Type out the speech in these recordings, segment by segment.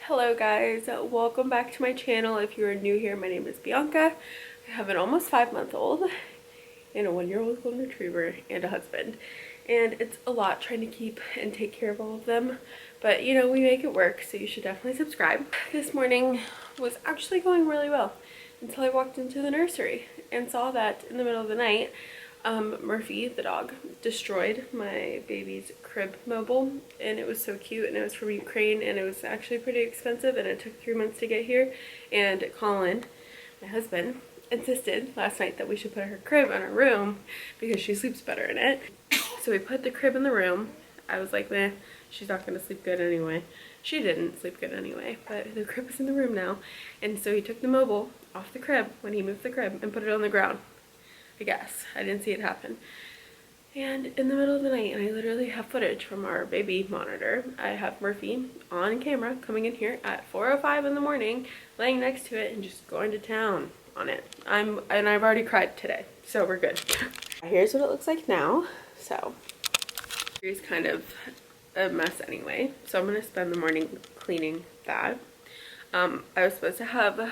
Hello guys, welcome back to my channel. If you are new here, my name is Bianca. I have an almost 5-month-old and a 1-year-old golden retriever and a husband, and it's a lot trying to keep and take care of all of them, but you know, we make it work, so you should definitely subscribe. This morning was actually going really well until I walked into the nursery and saw that in the middle of the night Murphy, the dog, destroyed my baby's crib mobile, and it was so cute, and it was from Ukraine, and it was actually pretty expensive, and it took 3 months to get here. And Colin, my husband, insisted last night that we should put her crib in our room because she sleeps better in it. So we put the crib in the room. I was like, meh, she's not gonna sleep good anyway. She didn't sleep good anyway, but the crib is in the room now. And so he took the mobile off the crib when he moved the crib and put it on the ground. I guess. I didn't see it happen. And in the middle of the night, and I literally have footage from our baby monitor, I have Murphy on camera coming in here at 4:05 in the morning, laying next to it and just going to town on it. And I've already cried today, so we're good. Here's what it looks like now. So here's kind of a mess anyway, so I'm gonna spend the morning cleaning that. I was supposed to have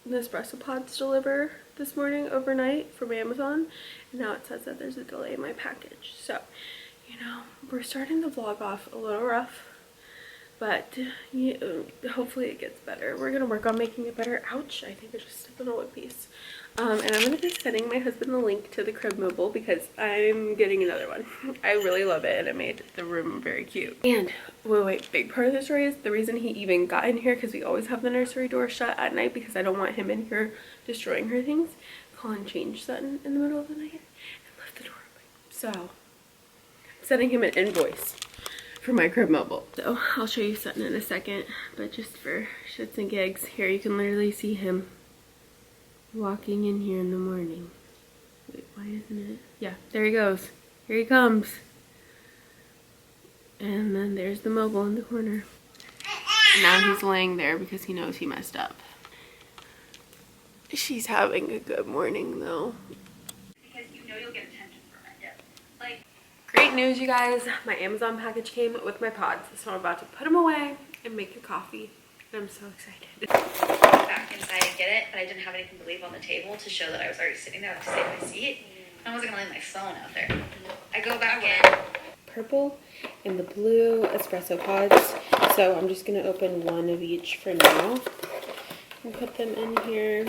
Nespresso pods deliver this morning overnight from Amazon, and now it says that there's a delay in my package. So, you know, we're starting the vlog off a little rough, but hopefully it gets better. We're gonna work on making it better. Ouch, I think I just stepped on a wood piece. And I'm gonna be sending my husband the link to the crib mobile because I'm getting another one. I really love it, and it made the room very cute. And wait, big part of the story is the reason he even got in here, because we always have the nursery door shut at night because I don't want him in here destroying her things. Colin changed Sutton in the middle of the night and left the door open. So I'm sending him an invoice for my crib mobile. So I'll show you Sutton in a second, but just for shits and gigs, here you can literally see him walking in here in the morning. Wait, why isn't it? Yeah, there he goes. Here he comes. And then there's the mobile in the corner. Now he's laying there because he knows he messed up. She's having a good morning though. Because you know you'll get attention from it. Yeah. Like, great news, you guys. My Amazon package came with my pods, so I'm about to put them away and make a coffee. I'm so excited. Back inside and get it, but I didn't have anything to leave on the table to show that I was already sitting there to save my seat. I wasn't gonna leave my phone out there. I go back in. Purple and the blue espresso pods. So I'm just gonna open one of each for now and put them in here.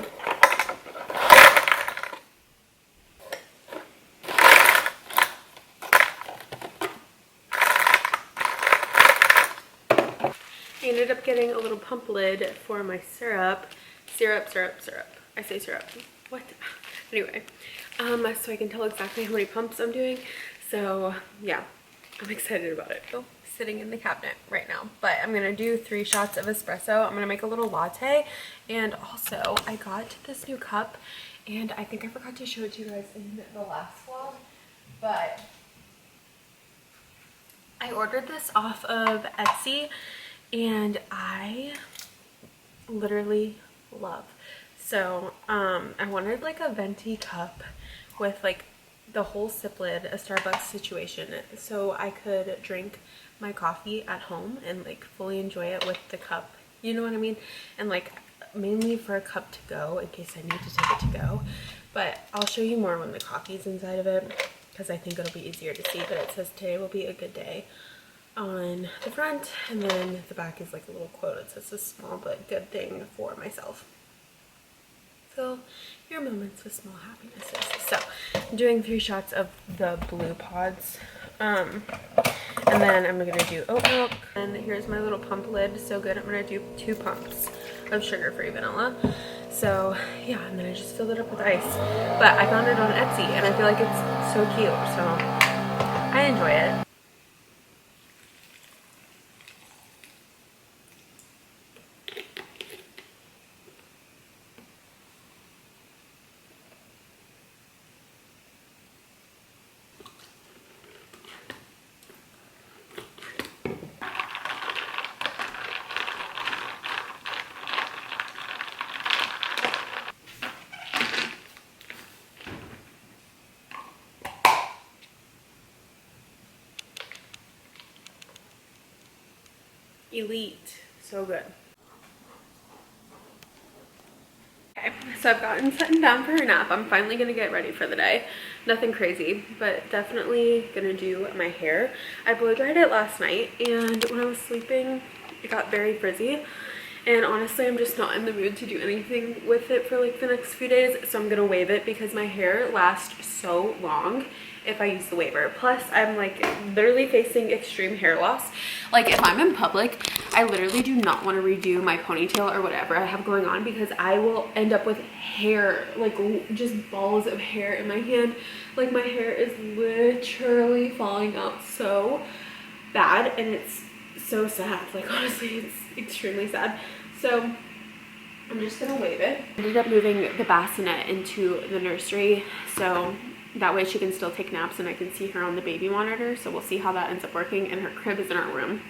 I ended up getting a little pump lid for my syrup. Syrup. I say syrup. What? Anyway, so I can tell exactly how many pumps I'm doing. So yeah, I'm excited about it. Oh, sitting in the cabinet right now. But I'm gonna do 3 shots of espresso. I'm gonna make a little latte. And also, I got this new cup, and I think I forgot to show it to you guys in the last vlog, but I ordered this off of Etsy, and I literally love. So I wanted like a venti cup with like the whole sip lid, a Starbucks situation, so I could drink my coffee at home and like fully enjoy it with the cup, you know what I mean? And like mainly for a cup to go in case I need to take it to go. But I'll show you more when the coffee's inside of it because I think it'll be easier to see. But it says today will be a good day on the front, and then the back is like a little quote. It says a small but good thing for myself. Fill your moments with small happinesses. So I'm doing 3 shots of the blue pods, and then I'm gonna do oat milk. And here's my little pump lid. So good. I'm gonna do 2 pumps of sugar-free vanilla. So yeah, and then I just filled it up with ice. But I found it on Etsy, and I feel like it's so cute. So I enjoy it. Elite. So good. So I've gotten settled down for a nap. I'm finally gonna get ready for the day. Nothing crazy, but definitely gonna do my hair. I blow dried it last night, and when I was sleeping, it got very frizzy. And honestly, I'm just not in the mood to do anything with it for like the next few days. So I'm gonna wave it because my hair lasts so long if I use the waver. Plus, I'm like literally facing extreme hair loss. Like if I'm in public, I literally do not want to redo my ponytail or whatever I have going on because I will end up with hair, like just balls of hair in my hand. Like my hair is literally falling out so bad, and it's so sad. Like honestly, it's extremely sad. So I'm just gonna wave it. I ended up moving the bassinet into the nursery, so that way she can still take naps and I can see her on the baby monitor. So we'll see how that ends up working. And her crib is in our room.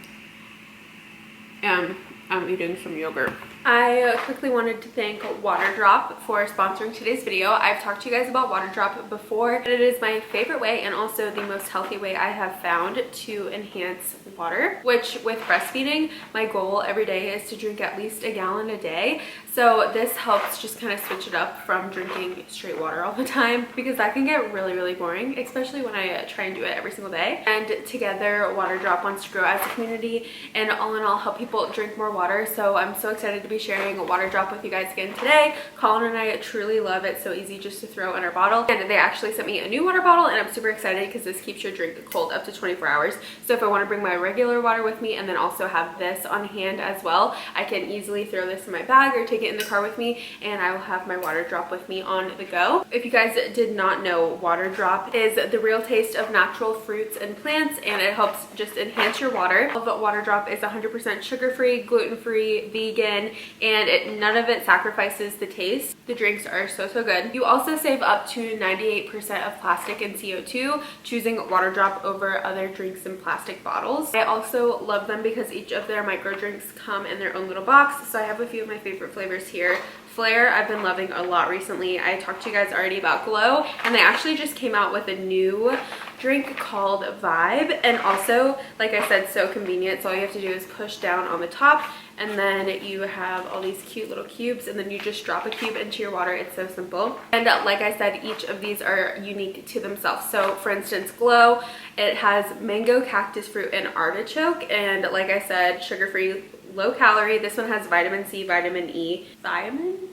I'm eating some yogurt. I quickly wanted to thank Water Drop for sponsoring today's video. I've talked to you guys about Water Drop before, and it is my favorite way and also the most healthy way I have found to enhance water, which with breastfeeding, my goal every day is to drink at least a gallon a day. So this helps just kind of switch it up from drinking straight water all the time, because that can get really boring, especially when I try and do it every single day. And together, Water Drop wants to grow as a community and all in all help people drink more water. So I'm so excited to be sharing a Water Drop with you guys again today. Colin and I truly love it. So easy just to throw in our bottle. And they actually sent me a new water bottle, and I'm super excited because this keeps your drink cold up to 24 hours. So if I want to bring my regular water with me and then also have this on hand as well, I can easily throw this in my bag or take it in the car with me, and I will have my Water Drop with me on the go. If you guys did not know, Water Drop is the real taste of natural fruits and plants, and it helps just enhance your water. But Water Drop is 100% sugar-free, gluten-free, vegan, and none of it sacrifices the taste. The drinks are so good. You also save up to 98% of plastic and CO2 choosing Water Drop over other drinks in plastic bottles. I also love them because each of their micro drinks come in their own little box. So I have a few of my favorite flavors here. Flare, I've been loving a lot recently. I talked to you guys already about Glow, and they actually just came out with a new drink called Vibe. And also, like I said, so convenient. So all you have to do is push down on the top, and then you have all these cute little cubes, and then you just drop a cube into your water. It's so simple. And like I said, each of these are unique to themselves. So for instance, Glow, it has mango, cactus fruit, and artichoke. And like I said, sugar-free, low calorie. This one has vitamin C, vitamin E, thiamine?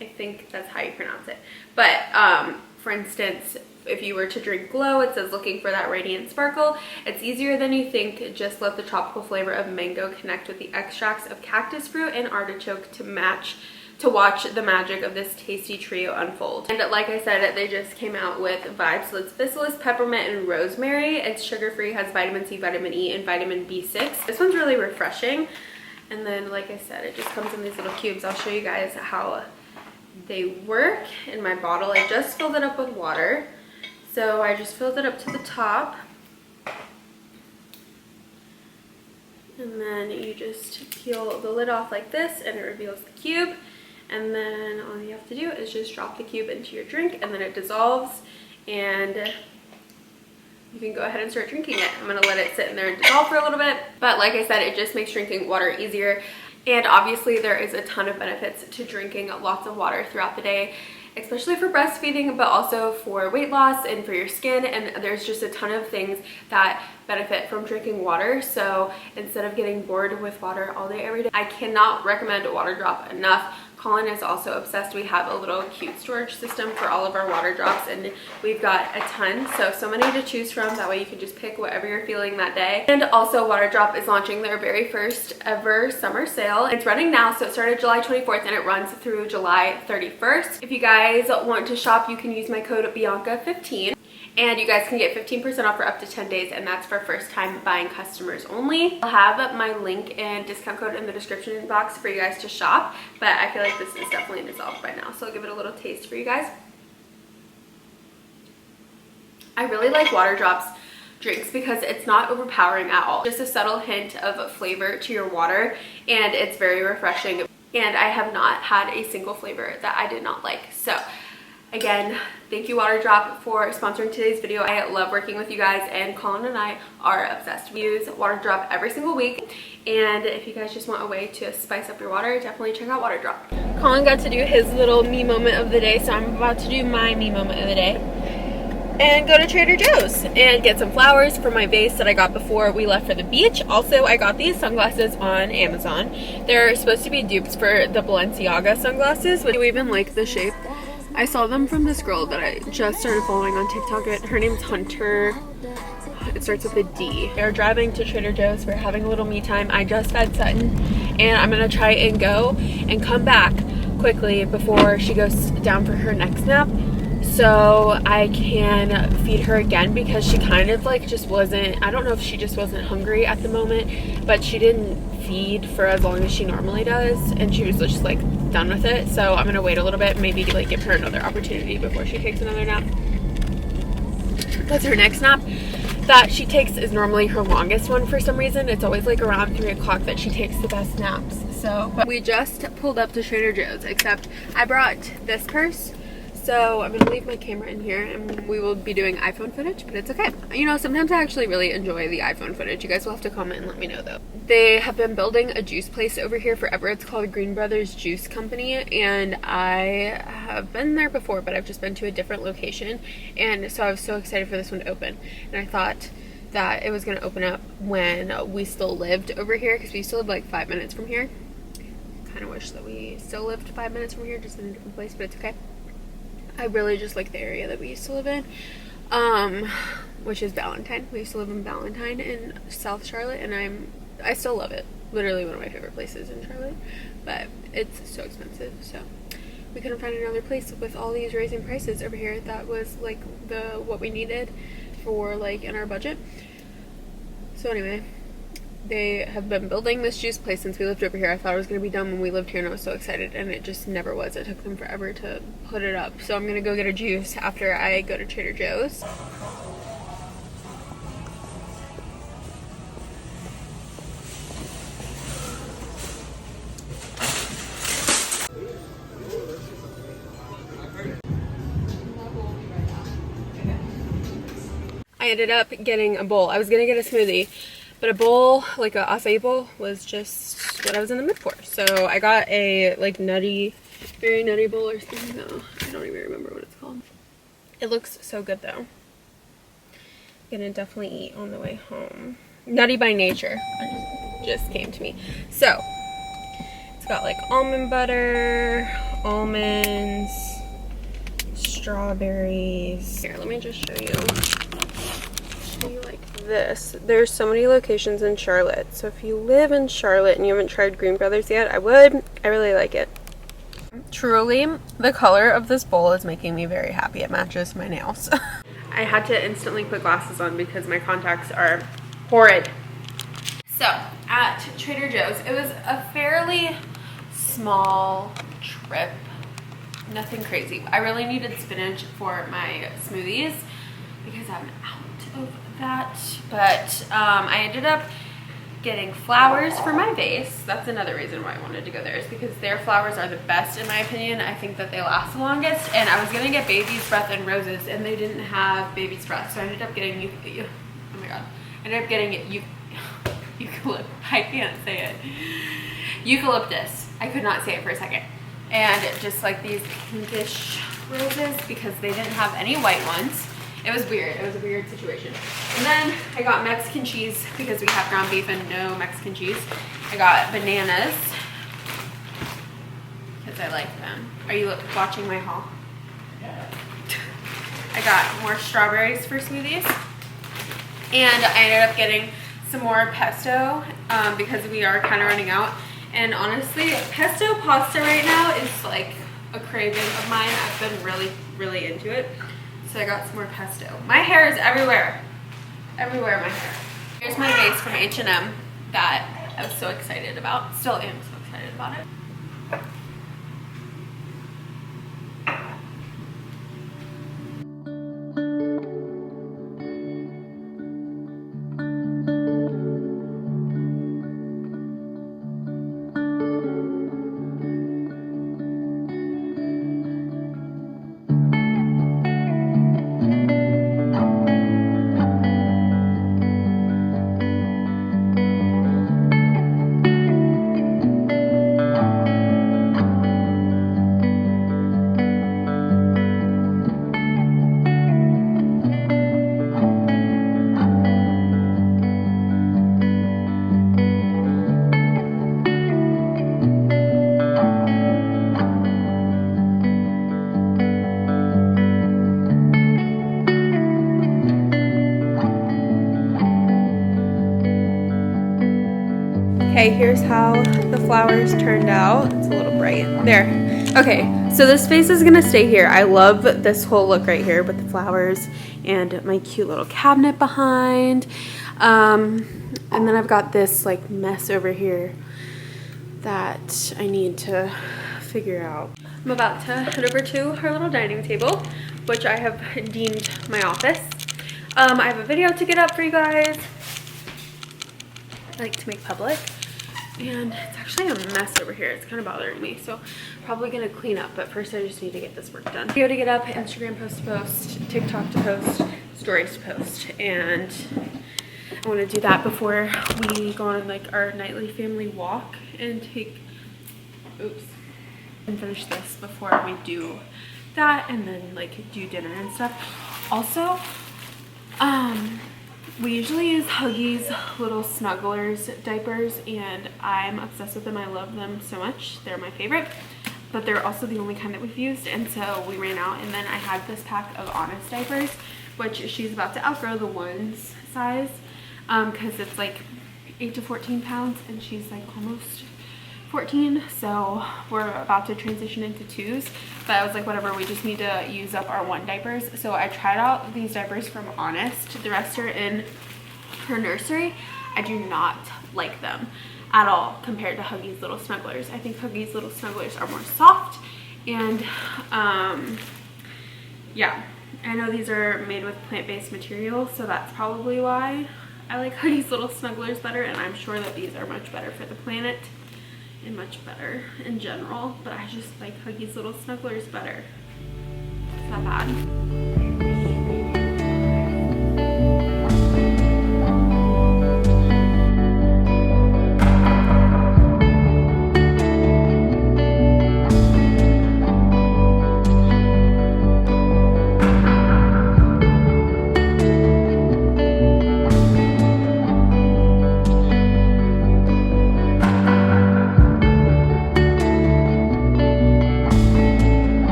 I think that's how you pronounce it. But for instance, if you were to drink Glow, it says looking for that radiant sparkle. It's easier than you think. Just let the tropical flavor of mango connect with the extracts of cactus fruit and artichoke to watch the magic of this tasty trio unfold. And like I said, they just came out with Vibes. So it's physalis, peppermint, and rosemary. It's sugar-free, has vitamin C, vitamin E, and vitamin B6. This one's really refreshing. And then, like I said, it just comes in these little cubes. I'll show you guys how they work in my bottle. I just filled it up with water. So I just filled it up to the top. And then you just peel the lid off like this, and it reveals the cube. And then all you have to do is just drop the cube into your drink, and then it dissolves, and you can go ahead and start drinking it. I'm gonna let it sit in there and dissolve for a little bit. But like I said, it just makes drinking water easier. And obviously there is a ton of benefits to drinking lots of water throughout the day, especially for breastfeeding, but also for weight loss and for your skin. And there's just a ton of things that benefit from drinking water. So instead of getting bored with water all day every day, I cannot recommend Water Drop enough. Colin is also obsessed. We have a little cute storage system for all of our water drops, and we've got a ton, so many to choose from. That way you can just pick whatever you're feeling that day. And also, Water Drop is launching their very first ever summer sale. It's running now, so it started July 24th and it runs through July 31st. If you guys want to shop, you can use my code BIANCA15. And you guys can get 15% off for up to 10 days, and that's for first time buying customers only. I'll have my link and discount code in the description box for you guys to shop, but I feel like this is definitely dissolved by now, so I'll give it a little taste for you guys. I really like Water Drop's drinks because it's not overpowering at all. Just a subtle hint of flavor to your water, and it's very refreshing. And I have not had a single flavor that I did not like. So Again, thank you Water Drop for sponsoring today's video. I love working with you guys, and Colin and I are obsessed. We use Water Drop every single week, and if you guys just want a way to spice up your water, definitely check out Water Drop. Colin got to do his little me moment of the day, so I'm about to do my me moment of the day and go to Trader Joe's and get some flowers for my vase that I got before we left for the beach. Also, I got these sunglasses on Amazon. They're supposed to be dupes for the Balenciaga sunglasses. Do you even like the shape? I saw them from this girl that I just started following on TikTok. Her name's Hunter. It starts with a D. They're driving to Trader Joe's. We're having a little me time. I just fed Sutton, and I'm gonna try and go and come back quickly before she goes down for her next nap, so I can feed her again, because she kind of like just wasn't, I don't know if she just wasn't hungry at the moment, but she didn't feed for as long as she normally does, and she was just like done with it. So I'm gonna wait a little bit, maybe like give her another opportunity before she takes another nap. That's her next nap that she takes is normally her longest one for some reason. It's always like around 3 o'clock that she takes the best naps. So, but we just pulled up to Trader Joe's, except I brought this purse. So I'm gonna leave my camera in here, and we will be doing iPhone footage, but it's okay. You know, sometimes I actually really enjoy the iPhone footage. You guys will have to comment and let me know though. They have been building a juice place over here forever. It's called Green Brothers Juice Company, and I have been there before, but I've just been to a different location. And so I was so excited for this one to open. And I thought that it was gonna open up when we still lived over here, because we used to live like 5 minutes from here. Kind of wish that we still lived 5 minutes from here, just in a different place, but it's okay. I really just like the area that we used to live in, which is Valentine. We used to live in Valentine in South Charlotte, and I still love it. Literally one of my favorite places in Charlotte, but it's so expensive, so we couldn't find another place with all these raising prices over here that was like what we needed for like in our budget. So anyway, they have been building this juice place since we lived over here. I thought it was going to be done when we lived here, and I was so excited, and it just never was. It took them forever to put it up. So I'm going to go get a juice after I go to Trader Joe's. I ended up getting a bowl. I was going to get a smoothie, but a bowl, like a acai bowl, was just what I was in the mood for. So I got a like very nutty bowl or something. No, I don't even remember what it's called. It looks so good though. I'm gonna definitely eat on the way home. Nutty by Nature just came to me. So it's got like almond butter, almonds, strawberries. Here, let me just show you. Like this. There's so many locations in Charlotte, so if you live in Charlotte and you haven't tried Green Brothers yet, I really like it. Truly, the color of this bowl is making me very happy. It matches my nails. I had to instantly put glasses on because my contacts are horrid. So at Trader Joe's, it was a fairly small trip, nothing crazy. I really needed spinach for my smoothies because I'm out of that, but I ended up getting flowers for my vase. That's another reason why I wanted to go there, is because their flowers are the best in my opinion. I think that they last the longest, and I was gonna get baby's breath and roses, and they didn't have baby's breath, so I ended up getting oh my god, I ended up getting I can't say it. Eucalyptus. I could not say it for a second. And just like these pinkish roses, because they didn't have any white ones. It was weird. It was a weird situation. And then I got Mexican cheese because we have ground beef and no Mexican cheese. I got bananas because I like them. Are you watching my haul? Yeah. I got more strawberries for smoothies. And I ended up getting some more pesto because we are kind of running out. And honestly, pesto pasta right now is like a craving of mine. I've been really, really into it. So I got some more pesto. My hair is everywhere. Everywhere my hair. Here's my vase from H&M that I was so excited about. Still am so excited about it. Okay, here's how the flowers turned out. It's a little bright. There. Okay, so this vase is gonna stay here. I love this whole look right here with the flowers and my cute little cabinet behind. And then I've got this like mess over here that I need to figure out. I'm about to head over to our little dining table, which I have deemed my office. I have a video to get up for you guys. I like to make public, and it's actually a mess over here. It's kind of bothering me, so probably gonna clean up, but first I just need to get this work done. Video to get up, Instagram post to post, TikTok to post, stories to post, and I want to do that before we go on like our nightly family walk and take and finish this before we do that, and then like do dinner and stuff. Also, we usually use Huggies little snugglers diapers, and I'm obsessed with them. I love them so much. They're my favorite, but they're also the only kind that we've used, and so we ran out. And then I had this pack of Honest diapers, which she's about to outgrow the ones size, because it's like 8 to 14 pounds, and she's like almost 14, so we're about to transition into 2s. But I was like, whatever, we just need to use up our 1 diapers. So I tried out these diapers from Honest. The rest are in her nursery. I do not like them at all compared to Huggies Little Snugglers. I think Huggies Little Snugglers are more soft, and yeah, I know these are made with plant-based material, so that's probably why I like Huggies Little Snugglers better, and I'm sure that these are much better for the planet and much better in general, but I just like Huggies Little Snugglers better. It's not bad.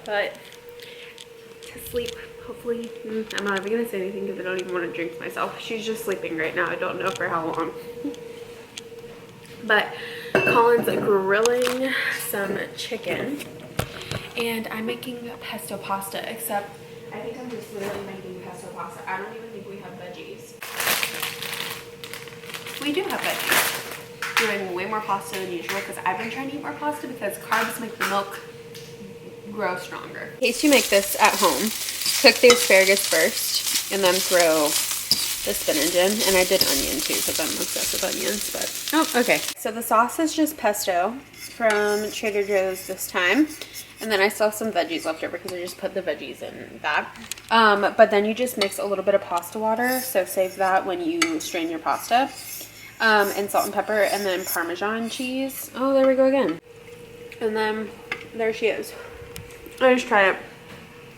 But to sleep, hopefully. I'm not even gonna say anything because I don't even want to jinx myself. She's just sleeping right now. I don't know for how long. But Colin's grilling some chicken, and I'm making pesto pasta, except I think I'm just literally making pesto pasta. I don't even think we have veggies. We do have veggies. We're doing way more pasta than usual because I've been trying to eat more pasta because carbs make the milk grow stronger. In case you make this at home, cook the asparagus first and then throw the spinach in. And I did onion too because I'm obsessed with onions, but oh, okay. So the sauce is just pesto from Trader Joe's this time. And then I still have some veggies left over because I just put the veggies in that. But then you just mix a little bit of pasta water, so save that when you strain your pasta. And salt and pepper, and then Parmesan cheese. Oh, there we go again. And then there she is. I just tried it.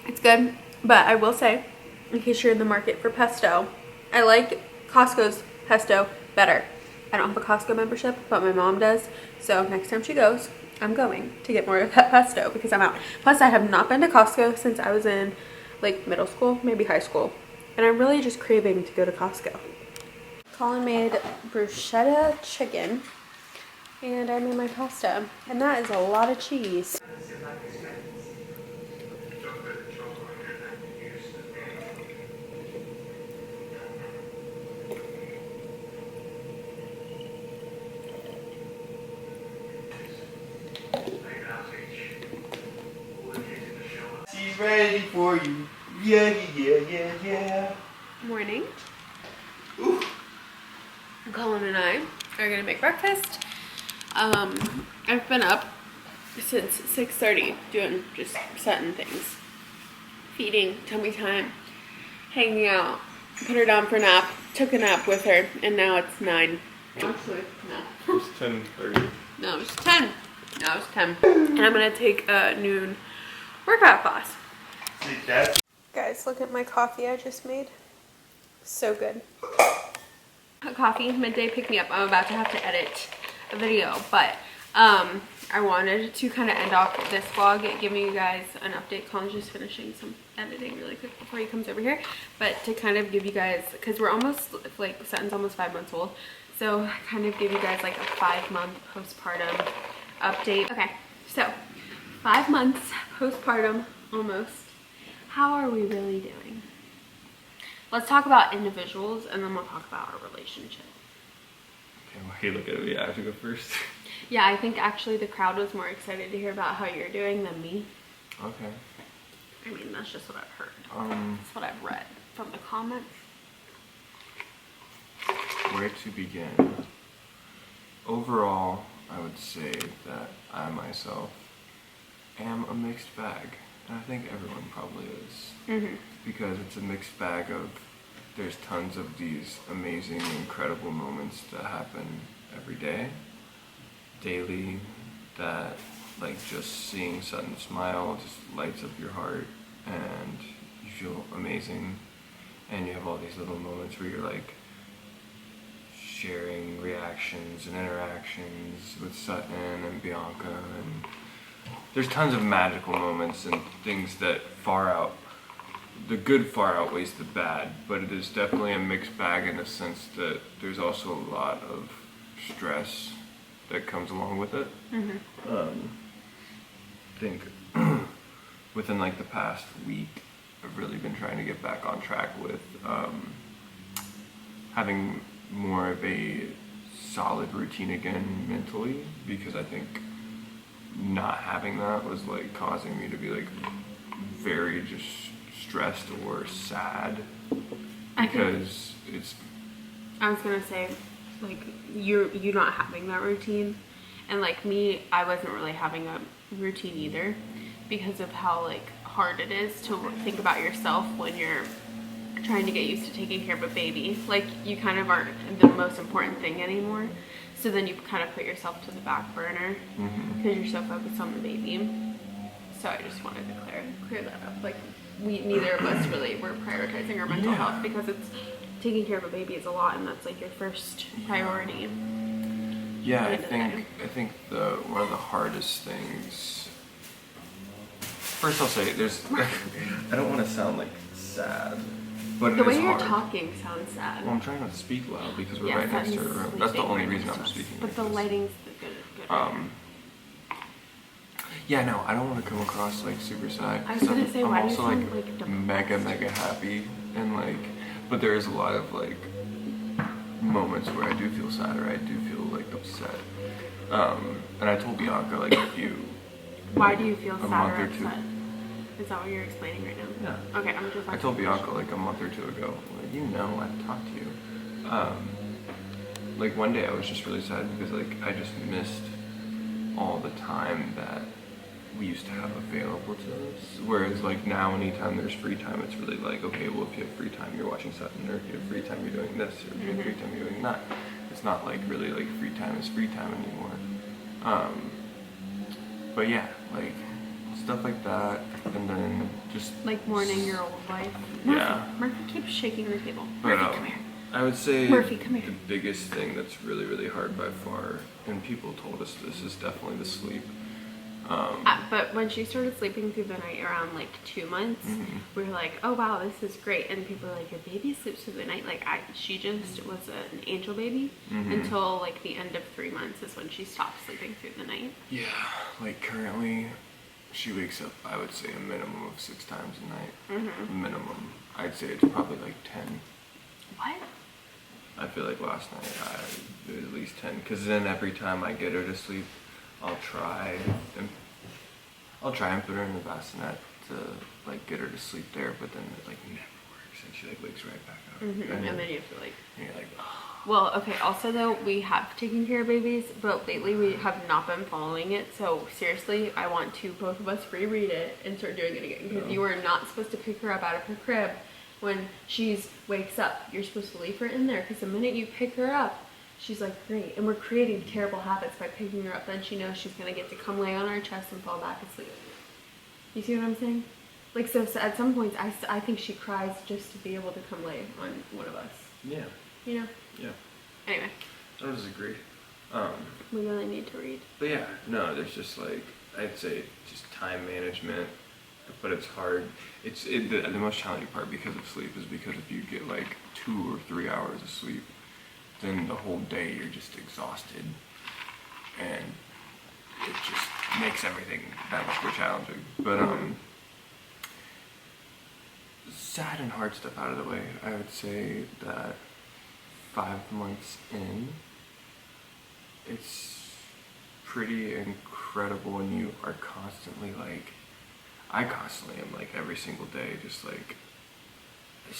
It's good, but I will say, in case you're in the market for pesto, I like Costco's pesto better. I don't have a Costco membership, but my mom does. So next time she goes, I'm going to get more of that pesto because I'm out. Plus, I have not been to Costco since I was in like middle school, maybe high school. And I'm really just craving to go to Costco. Colin made bruschetta chicken, and I made my pasta. And that is a lot of cheese. She's ready for you. Yeah, yeah, yeah, yeah. Morning. Ooh. Colin and I are gonna make breakfast. I've been up since 6:30 doing just setting things, feeding, tummy time, hanging out, put her down for a nap, took a nap with her, and now it's 9. Actually, no. It's 10:30. No, it's 10. No, it's 10. And I'm gonna take a noon workout class. See, Dad? Guys, look at my coffee I just made. So good. A coffee, midday pick me up. I'm about to have to edit a video, but I wanted to kind of end off this vlog giving you guys an update. Colin's just finishing some editing really quick before he comes over here, but to kind of give you guys, because we're almost, like, Sutton's almost 5 months old, so kind of give you guys like a 5-month postpartum update. Okay, so 5 months postpartum almost. How are we really doing? Let's talk about individuals and then we'll talk about our relationship. Okay, well, hey, look at me. I have to go first. Yeah, I think actually the crowd was more excited to hear about how you're doing than me. Okay. I mean, that's just what I've heard. That's what I've read from the comments. Where to begin? Overall, I would say that I myself am a mixed bag. And I think everyone probably is. Because it's a mixed bag of, there's tons of these amazing, incredible moments that happen every day, daily, that like just seeing Sutton smile just lights up your heart and you feel amazing. And you have all these little moments where you're like sharing reactions and interactions with Sutton and Bianca, and there's tons of magical moments and things that the good far outweighs the bad, but it is definitely a mixed bag in the sense that there's also a lot of stress that comes along with it. I think within like the past week, I've really been trying to get back on track with having more of a solid routine again mentally, because I think not having that was like causing me to be like very just stressed or sad, because I was gonna say, like, you not having that routine, and like me, I wasn't really having a routine either, because of how like hard it is to think about yourself when you're trying to get used to taking care of a baby. Like, you kind of aren't the most important thing anymore, so then you kind of put yourself to the back burner because you're so focused on the baby. So I just wanted to clear that up. Like, neither of us really were prioritizing our mental health, because it's taking care of a baby is a lot, and that's like your first priority. Yeah, I think one of the hardest things. First, I'll say there's. I don't want to sound like sad, but the way you're talking sounds sad. Well, I'm trying not to speak loud because we're right next to her room. That's the only reason I'm speaking. But the lighting's good. Yeah, no, I don't want to come across like super sad. I was gonna say, why do you sound like depressed? mega happy, and like, but there is a lot of like moments where I do feel sad or I do feel like upset. And I told Bianca like Why do you feel sad or or two. upset? Is that what you're explaining right now? Yeah. Okay, I'm just. I told Bianca like a month or two ago, like, I've talked to you. Like one day I was just really sad because like I just missed all the time that we used to have available to us. Whereas like now, anytime there's free time, it's really like, okay, well, if you have free time, you're watching Sutton, or if you have free time, you're doing this, or if you have free time, you're doing that. It's not like really like free time is free time anymore. But yeah, like stuff like that, and then just like mourning your old life. Murphy keeps shaking the table. But, Murphy, come here. I would say Murphy, come here. The biggest thing that's really hard by far, and people told us this, is definitely the sleep. But when she started sleeping through the night around like 2 months, we were like, oh wow, this is great. And people were like, your baby sleeps through the night. Like, she just was an angel baby until like the end of 3 months is when she stopped sleeping through the night. Yeah, like currently she wakes up, I would say, a minimum of 6 times a night. Minimum. I'd say it's probably like 10. What? I feel like last night I did at least 10, because then every time I get her to sleep, I'll try and put her in the bassinet to like get her to sleep there, but then it like never works, and she like wakes right back up. And then you have to like. And you're like, oh. Well, okay. Also, though, we have taken care of babies, but lately we have not been following it. So seriously, I want to both of us reread it and start doing it again, because you are not supposed to pick her up out of her crib when she wakes up. You're supposed to leave her in there, because the minute you pick her up, she's like, great. And we're creating terrible habits by picking her up. Then she knows she's going to get to come lay on our chest and fall back asleep. You see what I'm saying? Like, so at some points, I think she cries just to be able to come lay on one of us. Yeah. You know? Yeah. Anyway. I don't disagree. we really need to read. But yeah, no, there's just like, I'd say just time management, but it's hard. The most challenging part because of sleep is because if you get like 2 or 3 hours of sleep, then the whole day you're just exhausted, and it just makes everything that much more challenging. But sad and hard stuff out of the way, I would say that 5 months in, it's pretty incredible, and you are constantly like, I constantly am like every single day just like, you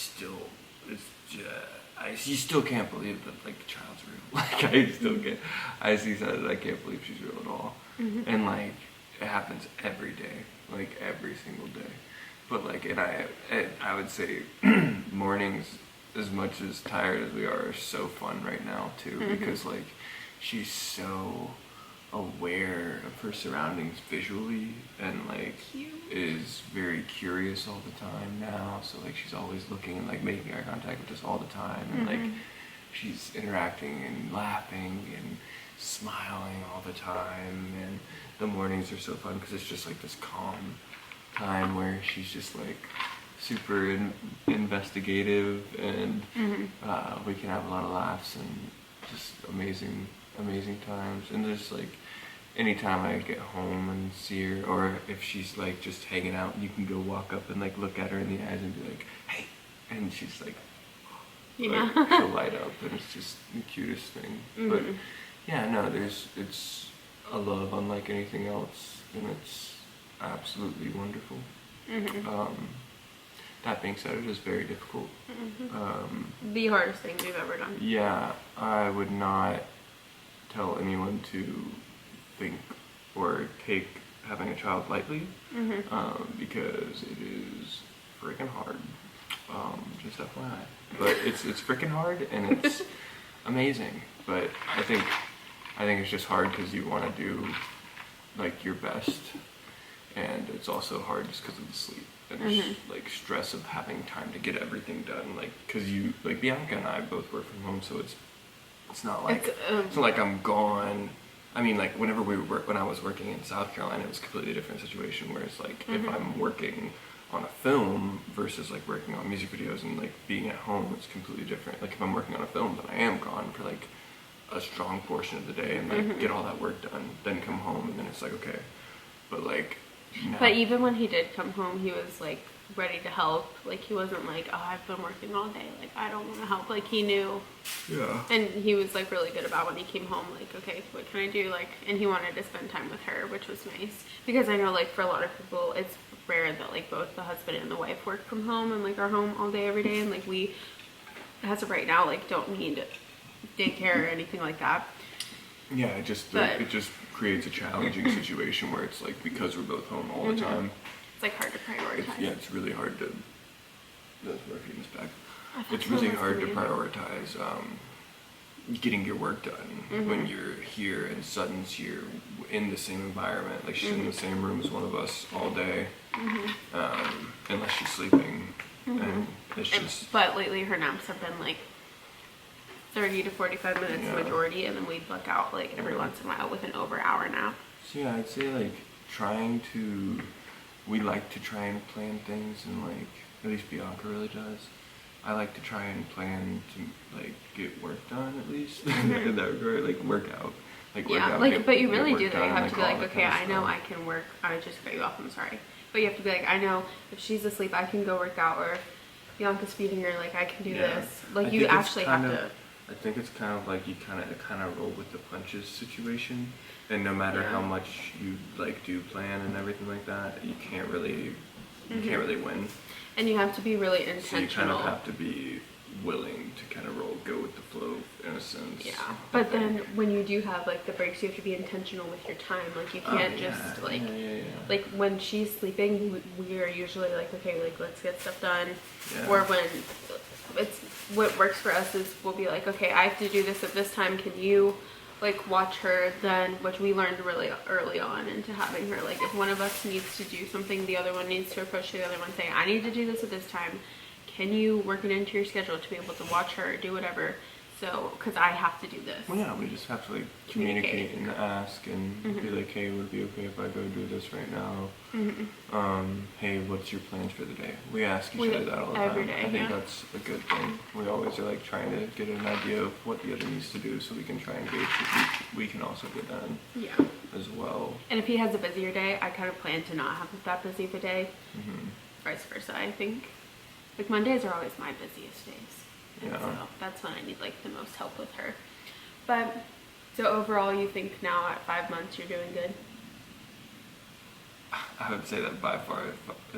still can't believe that like the child's real. Like I still can't. I see that I can't believe she's real at all. And like it happens every day, like every single day. But like, and I would say mornings, as much as tired as we are so fun right now too, because like she's so aware of her surroundings visually, and like is very curious all the time now, so like she's always looking and like making eye contact with us all the time, and like she's interacting and laughing and smiling all the time, and the mornings are so fun because it's just like this calm time where she's just like super investigative, and we can have a lot of laughs and just amazing times. And there's like, anytime I get home and see her, or if she's like just hanging out, you can go walk up and like look at her in the eyes and be like, hey, and she's like, Yeah. like she'll light up, and it's just the cutest thing. But yeah, no, it's a love unlike anything else, and it's absolutely wonderful. That being said, it is very difficult. The hardest thing we've ever done. Yeah, I would not tell anyone to think or take having a child lightly, because it is freaking hard. Just FYI, but it's freaking hard, and it's amazing. But I think it's just hard because you want to do like your best, and it's also hard just because of the sleep and like stress of having time to get everything done. Like, because you, like Bianca and I both work from home, so it's not like it's not like I'm gone. I mean, like when I was working in South Carolina, it was a completely different situation. Where it's like if I'm working on a film versus like working on music videos and like being at home, it's completely different. Like if I'm working on a film, then I am gone for like a strong portion of the day and like get all that work done, then come home, and then it's like okay. But like now, But even when he did come home, he was like ready to help. Like he wasn't like, oh, I've been working all day, like I don't want to help. Like he knew. Yeah. And he was like really good about when he came home, like, okay, what can I do? Like, and he wanted to spend time with her, which was nice, because I know like for a lot of people it's rare that like both the husband and the wife work from home and like are home all day every day, and like we, as of right now, like don't need daycare or anything like that. Yeah, it just creates a challenging situation where it's like, because we're both home all the time, it's like hard to prioritize. it's really hard to. That's where feeding this back. It's someone really was hard to coming prioritize getting your work done when you're here and Sutton's here in the same environment. Like she's in the same room as one of us all day, unless she's sleeping, and it's just. But lately her naps have been like 30 to 45 minutes majority, and then we book out like every once in a while with an over hour nap. So yeah, I'd say like we like to try and plan things, and like at least Bianca really does. I like to try and plan to like get work done at least in that regard, like work out. But you really do that. You have to be all like, that okay, kind of I know stuff. I can work. I just cut you off, I'm sorry. But you have to be like, I know if she's asleep, I can go work out, or if Bianca's feeding her, like I can do this. Like you actually have to. I think it's kind of like you kind of roll with the punches situation, and no matter how much you like do plan and everything like that, you can't really win. And you have to be really intentional. So you kind of have to be willing to kind of go with the flow in a sense. Yeah, but then when you do have like the breaks, you have to be intentional with your time. Like you can't just like like when she's sleeping, we are usually like, okay, like let's get stuff done. Or when it's what works for us is we'll be like, okay, I have to do this at this time. Can you like watch her then? Which we learned really early on into having her. Like if one of us needs to do something, the other one needs to approach the other one saying, I need to do this at this time. Can you work it into your schedule to be able to watch her or do whatever? So, because I have to do this. Well, yeah, we just have to like communicate and ask and be like, hey, would it be okay if I go do this right now? Hey, what's your plans for the day? We ask each other that all the every time. day, I think yeah. that's a good thing. We always are like trying to get an idea of what the other needs to do so we can try and gauge what we can also get done as well. And if he has a busier day, I kind of plan to not have that busy of a day. Vice versa, I think. Like Mondays are always my busiest days. And so that's when I need like the most help with her. But so overall, you think now at 5 months you're doing good? I would say that by far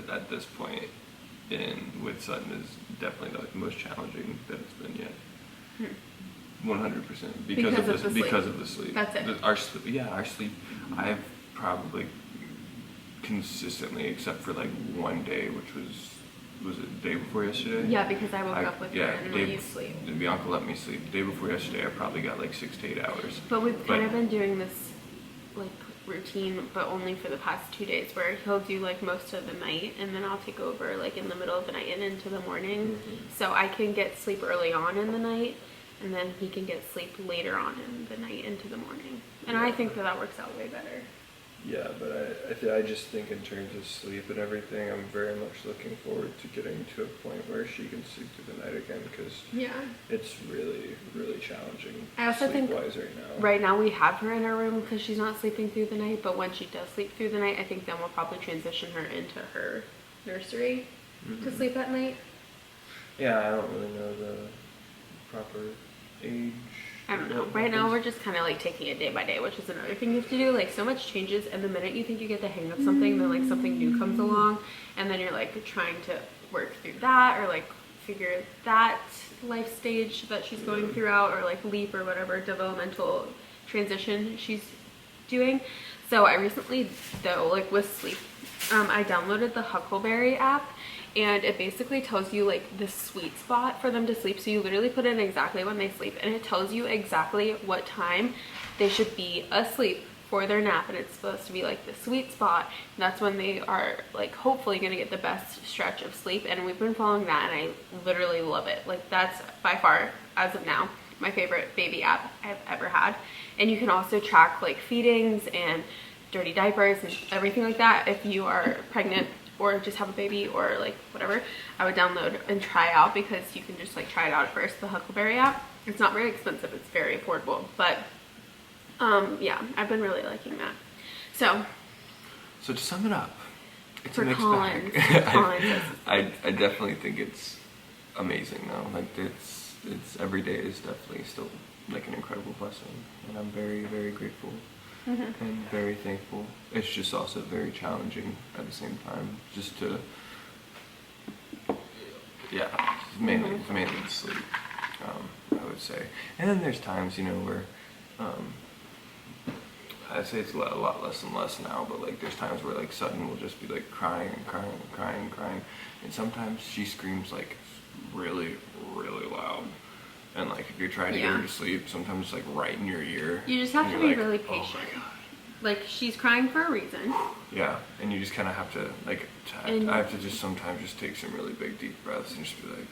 at this point with Sutton is definitely the most challenging that it's been yet. 100% because of the sleep. That's it. Our sleep. I've probably consistently, except for like one day, which was it the day before yesterday? Yeah, because I woke up with her and let you sleep. Bianca let me sleep. The day before yesterday, I probably got like 6 to 8 hours. But we've kind of been doing this like routine, but only for the past 2 days, where he'll do like most of the night, and then I'll take over like in the middle of the night and into the morning, so I can get sleep early on in the night, and then he can get sleep later on in the night into the morning. And I think that works out way better. Yeah, but I just think in terms of sleep and everything, I'm very much looking forward to getting to a point where she can sleep through the night again, because it's really, really challenging. I also think right now we have her in our room because she's not sleeping through the night, but when she does sleep through the night, I think then we'll probably transition her into her nursery to sleep at night. Yeah, I don't really know the proper age. I don't know. Right now we're just kind of like taking it day by day, which is another thing you have to do. Like so much changes, and the minute you think you get the hang of something, then like something new comes along, and then you're like trying to work through that or like figure that life stage that she's going through out, or like leap or whatever developmental transition she's doing. So I recently, though, like with sleep, I downloaded the Huckleberry app, and it basically tells you like the sweet spot for them to sleep. So you literally put in exactly when they sleep, and it tells you exactly what time they should be asleep for their nap, and it's supposed to be like the sweet spot. And that's when they are like hopefully gonna get the best stretch of sleep, and we've been following that, and I literally love it. Like that's by far, as of now, my favorite baby app I've ever had. And you can also track like feedings and dirty diapers and everything like that. If you are pregnant or just have a baby or like whatever, I would download and try out, because you can just like try it out at first, the Huckleberry app. It's not very expensive, it's very affordable, but yeah, I've been really liking that. So to sum it up, it's for a mixed Collins, bag. I definitely think it's amazing though. Like it's every day is definitely still like an incredible blessing, and I'm very, very grateful. And very thankful. It's just also very challenging at the same time, just to mainly the sleep, I would say. And then there's times, you know, where I'd say it's a lot less and less now, but like there's times where like Sutton will just be like crying and crying and crying and crying, and sometimes she screams like really, really loud. And like if you're trying to get her to sleep, sometimes it's like right in your ear. You just have to be like, really patient. Oh, like she's crying for a reason. Yeah, and you just kind of have to like. I have to just sometimes just take some really big deep breaths and just be like.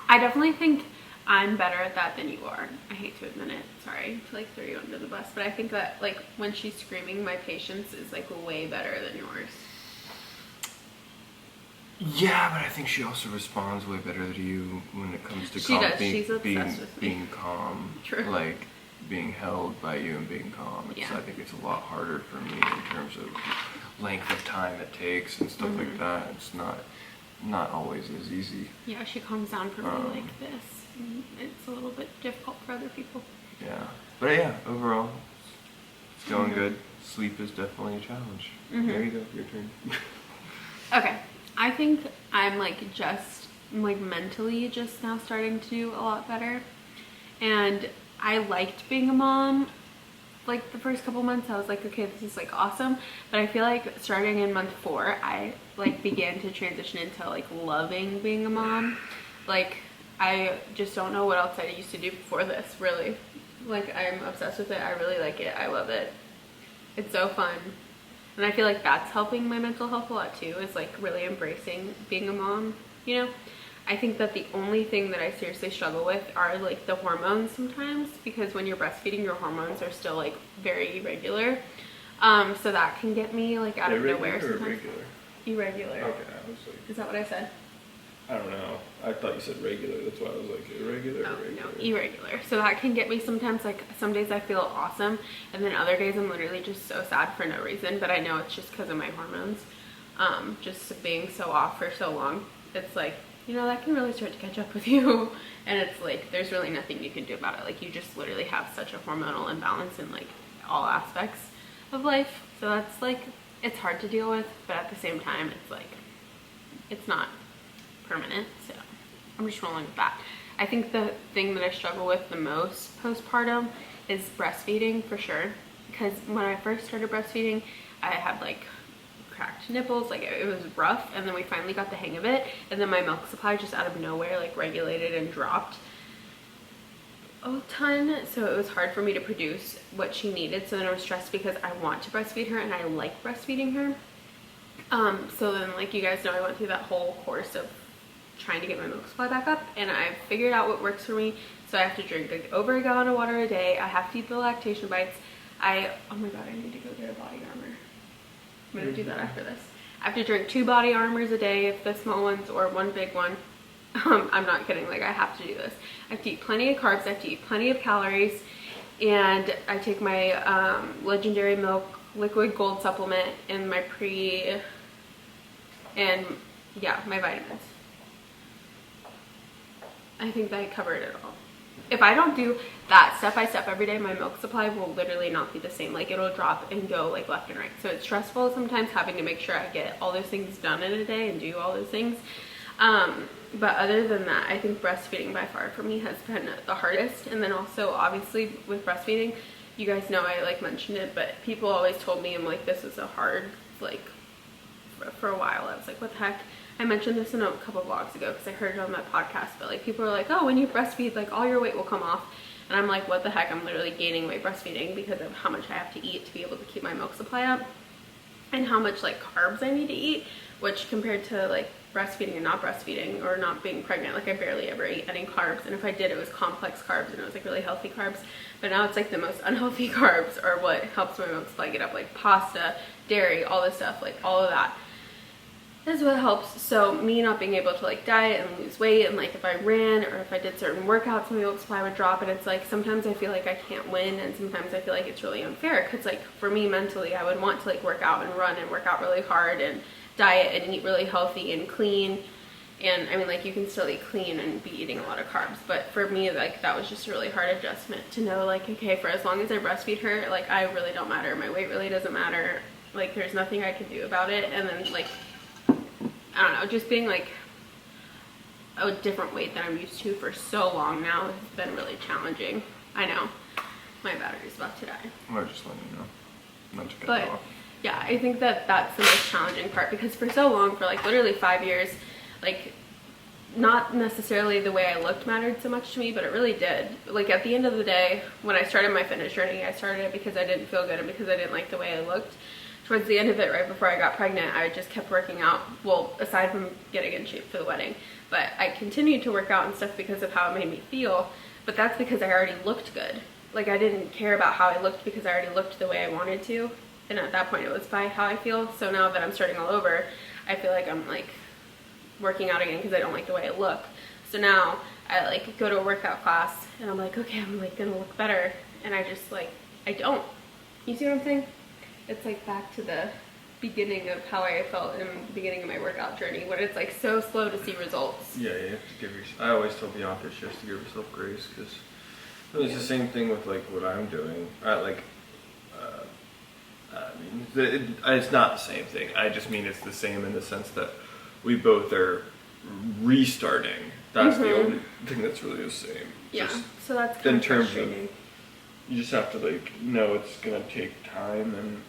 I definitely think I'm better at that than you are. I hate to admit it. Sorry to like throw you under the bus, but I think that like when she's screaming, my patience is like way better than yours. Yeah, but I think she also responds way better to you when it comes to being calm. True. Like being held by you and being calm. I think it's a lot harder for me in terms of length of time it takes and stuff like that. It's not always as easy. Yeah, she calms down for me like this. It's a little bit difficult for other people. Yeah, but yeah, overall, it's going good. Sleep is definitely a challenge. There you go, your turn. Okay. I think I'm like mentally just now starting to do a lot better, and I liked being a mom. Like the first couple months I was like, okay, this is like awesome, but I feel like starting in month 4 I like began to transition into like loving being a mom. Like I just don't know what else I used to do before this, really. Like I'm obsessed with it. I really like it. I love it. It's so fun. And I feel like that's helping my mental health a lot too, is like really embracing being a mom, you know? I think that the only thing that I seriously struggle with are like the hormones sometimes, because when you're breastfeeding, your hormones are still like very irregular. So that can get me like out of nowhere sometimes. Irregular? Irregular. Okay, I was like, Is that what I said? I don't know. I thought you said regular. That's why I was like, irregular, Oh, irregular. no, irregular. So that can get me sometimes. Like some days I feel awesome, and then other days I'm literally just so sad for no reason, but I know it's just because of my hormones. Just being so off for so long, it's like, you know, that can really start to catch up with you. And it's like, there's really nothing you can do about it. Like, you just literally have such a hormonal imbalance in like all aspects of life. So that's like, it's hard to deal with, but at the same time, it's like, it's not permanent. So I'm just rolling with that. I think the thing that I struggle with the most postpartum is breastfeeding, for sure. Because when I first started breastfeeding, I had like cracked nipples, like it was rough, and then we finally got the hang of it, and then my milk supply just out of nowhere like regulated and dropped a ton, so it was hard for me to produce what she needed. So then I was stressed because I want to breastfeed her and I like breastfeeding her. So then, like you guys know, I went through that whole course of trying to get my milk supply back up, and I've figured out what works for me. So I have to drink like over a gallon of water a day. I have to eat the lactation bites. Oh my god, I need to go get a body armor. I'm gonna do that after this. I have to drink 2 body armors a day, if the small ones, or 1 big one. I'm not kidding, like I have to do this. I have to eat plenty of carbs, I have to eat plenty of calories, and I take my Legendary Milk Liquid Gold supplement and my my vitamins. I think that I covered it all. If I don't do that step by step every day, my milk supply will literally not be the same. Like, it'll drop and go like left and right. So it's stressful sometimes having to make sure I get all those things done in a day and do all those things. But other than that, I think breastfeeding by far for me has been the hardest. And then also, obviously, with breastfeeding, you guys know I like mentioned it, but people always told me, I'm like, this is a hard, like, for a while I was like, what the heck. I mentioned this in a couple vlogs ago because I heard it on my podcast, but like, people are like, oh, when you breastfeed, like all your weight will come off. And I'm like, what the heck? I'm literally gaining weight breastfeeding because of how much I have to eat to be able to keep my milk supply up, and how much like carbs I need to eat, which compared to like breastfeeding and not breastfeeding or not being pregnant, like I barely ever ate any carbs. And if I did, it was complex carbs, and it was like really healthy carbs. But now it's like the most unhealthy carbs are what helps my milk supply get up, like pasta, dairy, all this stuff, like all of that is what helps. So me not being able to like diet and lose weight, and like if I ran or if I did certain workouts, my milk supply would drop. And it's like, sometimes I feel like I can't win, and sometimes I feel like it's really unfair, because like for me mentally, I would want to like work out and run and work out really hard and diet and eat really healthy and clean. And I mean, like, you can still eat clean and be eating a lot of carbs, but for me, like, that was just a really hard adjustment to know, like, okay, for as long as I breastfeed her, like, I really don't matter, my weight really doesn't matter, like, there's nothing I can do about it. And then like, I don't know, just being like a different weight than I'm used to for so long now has been really challenging. I know my battery's about to die. Or just letting you know, not to cut But you off. yeah, I think that that's the most challenging part, because for so long, for like literally 5 years, like, not necessarily the way I looked mattered so much to me, but it really did. Like, at the end of the day, when I started my fitness journey, I started it because I didn't feel good and because I didn't like the way I looked. Towards the end of it, right before I got pregnant, I just kept working out. Well, aside from getting in shape for the wedding, but I continued to work out and stuff because of how it made me feel. But that's because I already looked good. Like, I didn't care about how I looked because I already looked the way I wanted to. And at that point, it was by how I feel. So now that I'm starting all over, I feel like I'm like working out again because I don't like the way I look. So now I like go to a workout class and I'm like, okay, I'm like gonna look better. And I just like, I don't. You see what I'm saying? It's like back to the beginning of how I felt in the beginning of my workout journey, when it's like so slow to see results. Yeah, you have to give yourself, I always tell Bianca she has to give herself grace, because it's the same thing with like what I'm doing. It's not the same thing. I just mean it's the same in the sense that we both are restarting. That's the only thing that's really the same. Yeah, Just so that's in kind of terms of, frustrating. you just have to like know it's gonna take time, and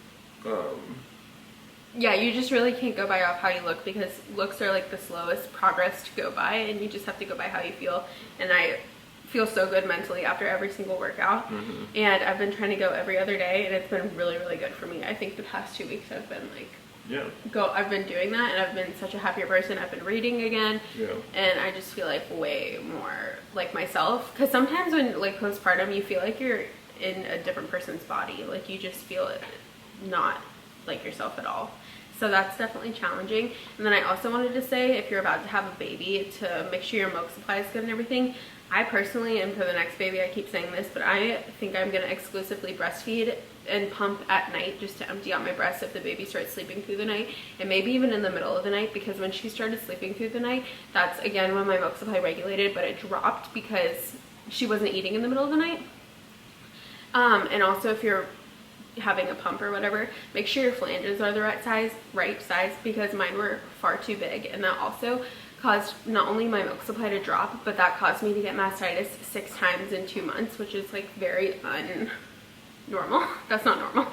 yeah, you just really can't go by off how you look, because looks are like the slowest progress to go by, and you just have to go by how you feel. And I feel so good mentally after every single workout, and I've been trying to go every other day, and it's been really, really good for me. I think the past 2 weeks I've been like Yeah. I've been doing that, and I've been such a happier person. I've been reading again, Yeah. and I just feel like way more like myself. Because sometimes when like postpartum, you feel like you're in a different person's body. Like you just feel it not like yourself at all. So that's definitely challenging. And then I also wanted to say, if you're about to have a baby, to make sure your milk supply is good and everything. I personally, and for the next baby, I keep saying this, but I think I'm going to exclusively breastfeed and pump at night just to empty out my breast if the baby starts sleeping through the night, and maybe even in the middle of the night, because when she started sleeping through the night, that's again when my milk supply regulated, but it dropped because she wasn't eating in the middle of the night. And also if you're having a pump or whatever, make sure your flanges are the right size, because mine were far too big, and that also caused not only my milk supply to drop, but that caused me to get mastitis 6 times in 2 months, which is like very normal. That's not normal.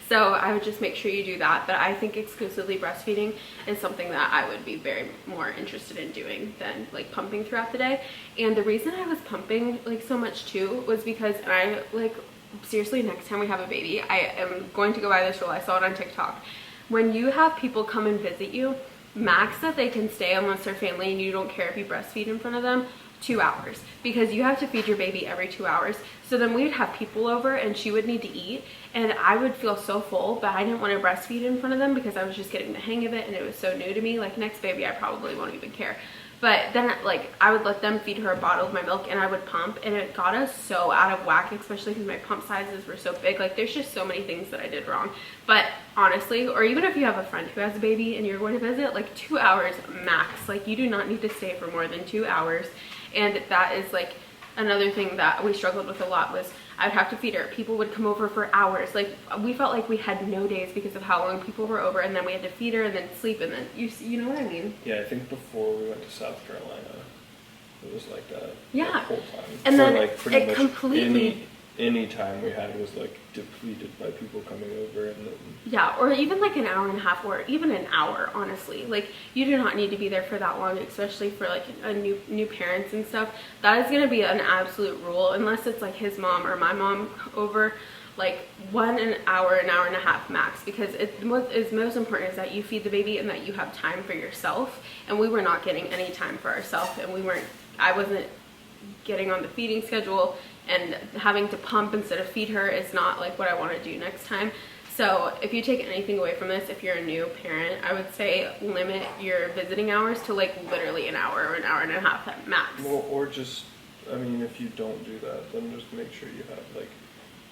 So I would just make sure you do that. But I think exclusively breastfeeding is something that I would be very more interested in doing than like pumping throughout the day. And the reason I was pumping like so much too was because I like, seriously, next time we have a baby, I am going to go by this rule. I saw it on TikTok. When you have people come and visit you, max that they can stay amongst their family, and you don't care if you breastfeed in front of them, 2 hours, because you have to feed your baby every 2 hours. So then we'd have people over and she would need to eat, and I would feel so full, but I didn't want to breastfeed in front of them because I was just getting the hang of it and it was so new to me. Like next baby, I probably won't even care. But then like I would let them feed her a bottle of my milk, and I would pump, and it got us so out of whack, especially because my pump sizes were so big. Like there's just so many things that I did wrong. But honestly, or even if you have a friend who has a baby and you're going to visit, like 2 hours max. Like you do not need to stay for more than 2 hours. And that is like another thing that we struggled with a lot, was I'd have to feed her. People would come over for hours. Like we felt like we had no days because of how long people were over, and then we had to feed her and then sleep, and then you know what I mean? Yeah, I think before we went to South Carolina, it was like that. Yeah. The whole time. And or then like pretty it much completely any time we had was like depleted by people coming over, and then yeah, or even like an hour and a half, or even an hour, honestly. Like you do not need to be there for that long, especially for like a new parents and stuff. That is going to be an absolute rule, unless it's like his mom or my mom over. Like an hour and a half max, because what is most important is that you feed the baby and that you have time for yourself. And we were not getting any time for ourselves, and I wasn't getting on the feeding schedule, and having to pump instead of feed her is not like what I want to do next time. So if you take anything away from this, if you're a new parent, I would say limit your visiting hours to like literally an hour or an hour and a half at max. well, or just, I mean, if you don't do that, then just make sure you have like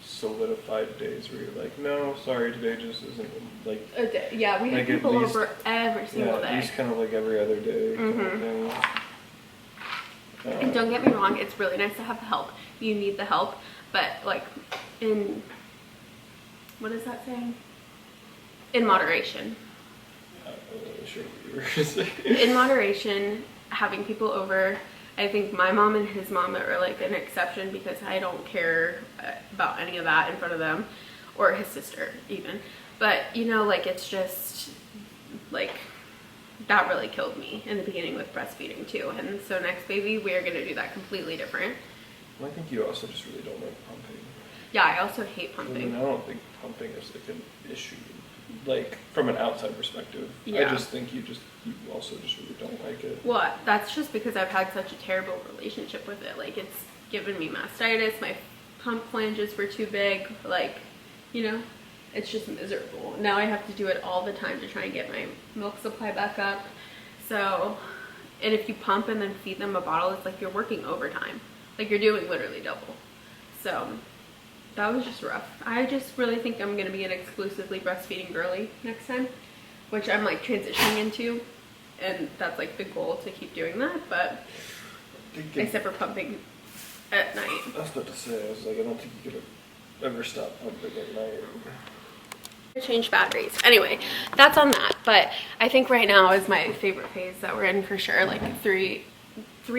solidified days where you're like, no, sorry, today just isn't like A day. Yeah, we like have people least, over every single yeah, day. at least kind of like every other day. Kind of thing. And don't get me wrong, it's really nice to have the help. You need the help, but like what is that saying? In moderation. I wasn't really sure what you were gonna say. In moderation, having people over. I think my mom and his mom are like an exception, because I don't care about any of that in front of them, or his sister even. But you know, like it's just like that really killed me in the beginning with breastfeeding too. And so next baby, we are going to do that completely different. Well, I think you also just really don't like pumping. Yeah, I also hate I mean, pumping. I don't think pumping is like an issue, like from an outside perspective. Yeah. I just think you also just really don't like it. Well, that's just because I've had such a terrible relationship with it. Like it's given me mastitis, my pump flanges were too big, like, you know, it's just miserable. Now I have to do it all the time to try and get my milk supply back up. So, and if you pump and then feed them a bottle, it's like you're working overtime. Like you're doing literally double. So that was just rough. I just really think I'm gonna be an exclusively breastfeeding girly next time, which I'm like transitioning into, and that's like the goal, to keep doing that. But except for pumping at night. I was about to say, I was like, I don't think you could ever stop pumping at night. Change batteries. Anyway, that's on that. But I think right now is my favorite phase that we're in for sure. Like three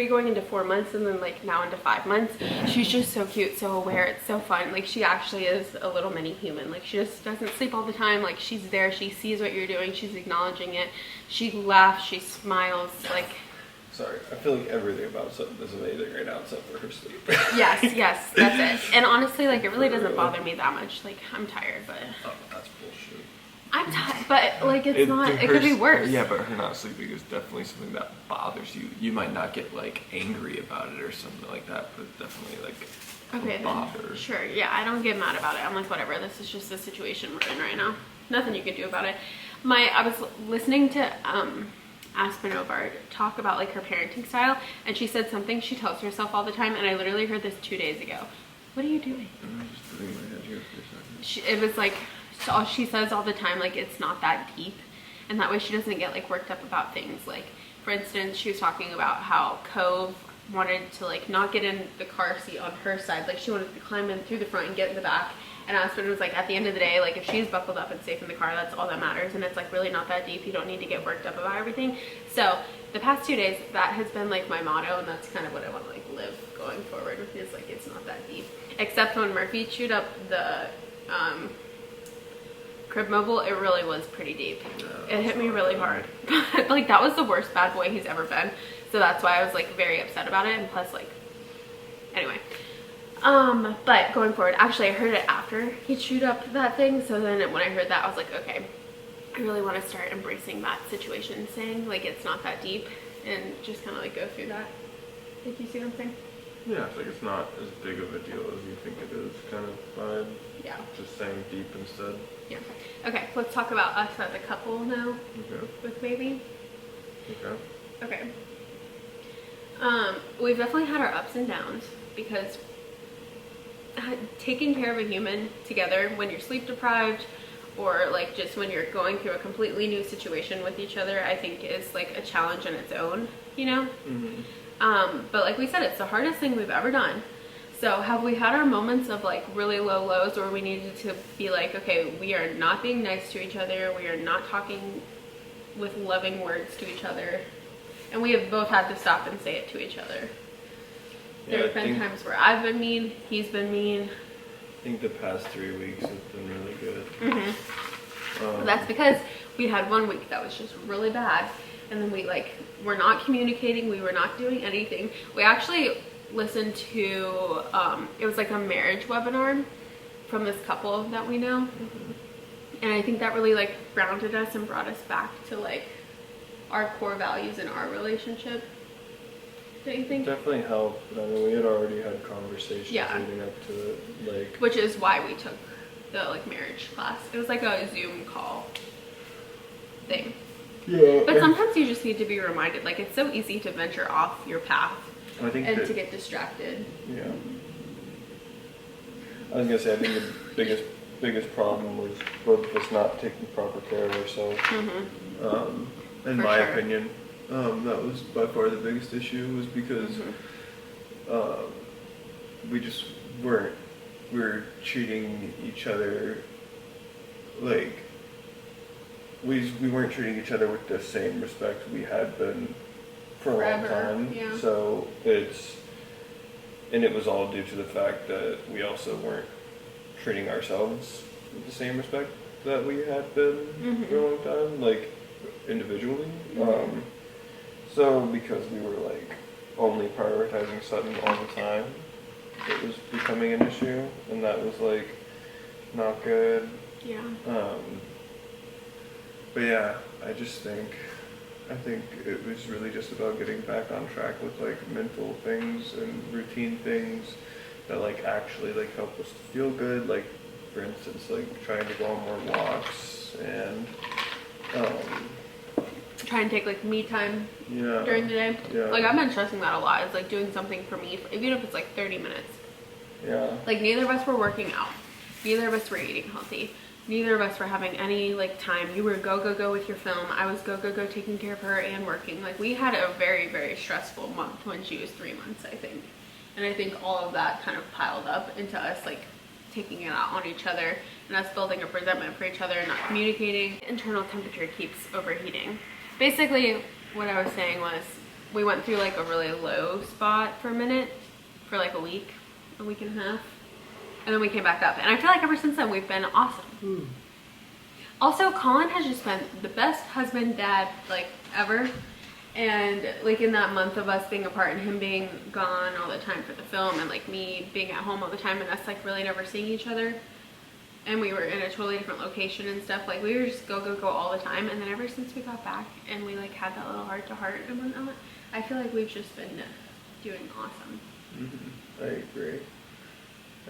going into 4 months, and then like now into 5 months. She's just so cute, so aware. It's so fun. Like she actually is a little mini human. Like she just doesn't sleep all the time. Like she's there. She sees what you're doing. She's acknowledging it. She laughs. She smiles. Like. Sorry, I feel like everything about this is amazing right now except for her sleep. Yes, that's it. And honestly, like it really doesn't bother me that much. Like I'm tired, but. Oh, that's bullshit. I'm tired, but like it's not. It could be worse. Yeah, but her not sleeping is definitely something that bothers you. You might not get like angry about it or something like that, but definitely like Okay, bother. then, sure. Yeah, I don't get mad about it. I'm like, whatever. This is just the situation we're in right now. Nothing you can do about it. I was listening to Aspen Ovard talk about like her parenting style, and she said something she tells herself all the time, and I literally heard this 2 days ago. What are you doing? I'm just putting my head here for a second. It was like, so she says all the time, like, it's not that deep, and that way she doesn't get like worked up about things. Like, for instance, she was talking about how Cove wanted to like not get in the car seat on her side, like she wanted to climb in through the front and get in the back, and Aspen was like, at the end of the day, like if she's buckled up and safe in the car, that's all that matters, and it's like really not that deep. You don't need to get worked up about everything. So the past 2 days, that has been like my motto, and that's kind of what I want to like live going forward with, is like it's not that deep. Except when Murphy chewed up the crib mobile, it really was pretty deep. It hit me really hard. Like that was the worst bad boy he's ever been, so that's why I was like very upset about it. And plus, like, anyway, but going forward, actually I heard it after he chewed up that thing, so then when I heard that, I was like, okay, I really want to start embracing that situation, saying like it's not that deep, and just kind of like go through that. Like, you see what I'm saying? Yeah, it's like it's not as big of a deal as you think it is, kind of vibe. Yeah. Just saying deep instead. Yeah. Okay, let's talk about us as a couple now. Okay. With baby. Okay. Okay. We've definitely had our ups and downs, because taking care of a human together when you're sleep deprived, or like just when you're going through a completely new situation with each other, I think is like a challenge in its own, you know? Mm-hmm. But like we said, it's the hardest thing we've ever done. So have we had our moments of like really low lows where we needed to be like, okay, we are not being nice to each other, we are not talking with loving words to each other, and we have both had to stop and say it to each other. Yeah, There have been times where I've been mean, he's been mean. I think the past 3 weeks have been really good. Mm-hmm. That's because we had 1 week that was just really bad, and then we like were not communicating, we were not doing anything. We actually listened to it was like a marriage webinar from this couple that we know, and I think that really like grounded us and brought us back to like our core values in our relationship. Don't you think? Definitely helped, but I mean, we had already had conversations leading up to it, like. Which is why we took the like marriage class. It was like a Zoom call thing. Yeah. But sometimes you just need to be reminded. Like, it's so easy to venture off your path I think and to get distracted. Yeah. I was gonna say, I think the biggest problem was both of us not taking proper care of ourselves. Mm-hmm. In For my sure. opinion, that was by far the biggest issue, was because we just weren't. We were treating each other like we weren't treating each other with the same respect we had been for a long time. Yeah. So it was all due to the fact that we also weren't treating ourselves with the same respect that we had been for a long time, like individually. So because we were like only prioritizing Sutton all the time, it was becoming an issue, and that was like not good. Yeah. But yeah, I think it was really just about getting back on track with like mental things and routine things that like actually like help us to feel good. Like, for instance, like trying to go on more walks and Try and take like me time yeah, during the day. Yeah. Like, I've been stressing that a lot. It's like doing something for me, even if it's like 30 minutes. Yeah. Like, neither of us were working out. Neither of us were eating healthy. Neither of us were having any like time. You were go with your film. I was go taking care of her and working. Like, we had a very, very stressful month when she was 3 months, I think. And I think all of that kind of piled up into us like taking it out on each other, and us building up resentment for each other and not communicating. Internal temperature keeps overheating. Basically, what I was saying was we went through like a really low spot for a minute, for like a week and a half. And then we came back up. And I feel like ever since then, we've been awesome. Also, Colin has just been the best husband, dad, like, ever. And, like, in that month of us being apart and him being gone all the time for the film, and, like, me being at home all the time and us, like, really never seeing each other, and we were in a totally different location and stuff. Like we were just go all the time. And then ever since we got back and we like had that little heart to heart and whatnot, I feel like we've just been doing awesome. I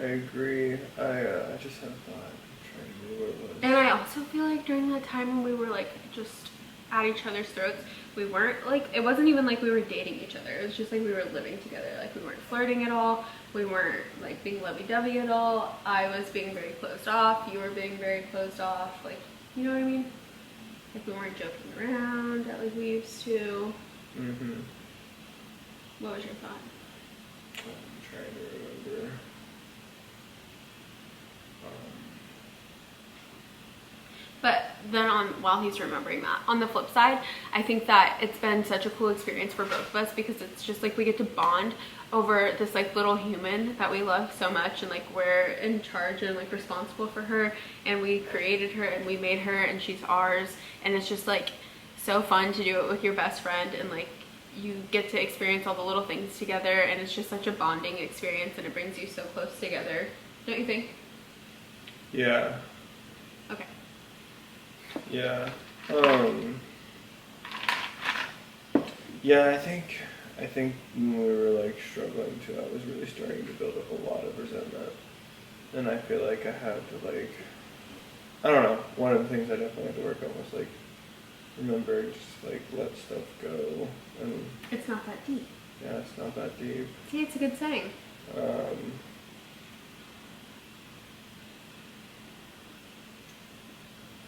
agree. I just had a thought. I'm trying to remember what it was. And I also feel like during that time when we were like just at each other's throats, we weren't like, it wasn't even like we were dating each other. It was just like we were living together. Like we weren't flirting at all. We weren't like being lovey-dovey at all. I was being very closed off. You were being very closed off. Like, you know what I mean? Like we weren't joking around like we used to. What was your thought? I'm trying to remember. But then while he's remembering that, on the flip side, I think that it's been such a cool experience for both of us because it's just like we get to bond over this like little human that we love so much, and like we're in charge and like responsible for her, and we created her and we made her and she's ours, and it's just like so fun to do it with your best friend, and like you get to experience all the little things together, and it's just such a bonding experience, and it brings you so close together, don't you think? Yeah. Okay. Yeah. Yeah, I think when we were like struggling too, I was really starting to build up a lot of resentment. And I feel like I had to like, I don't know, one of the things I definitely had to work on was like, remember just like let stuff go. And It's not that deep. yeah, it's not that deep. See, it's a good saying.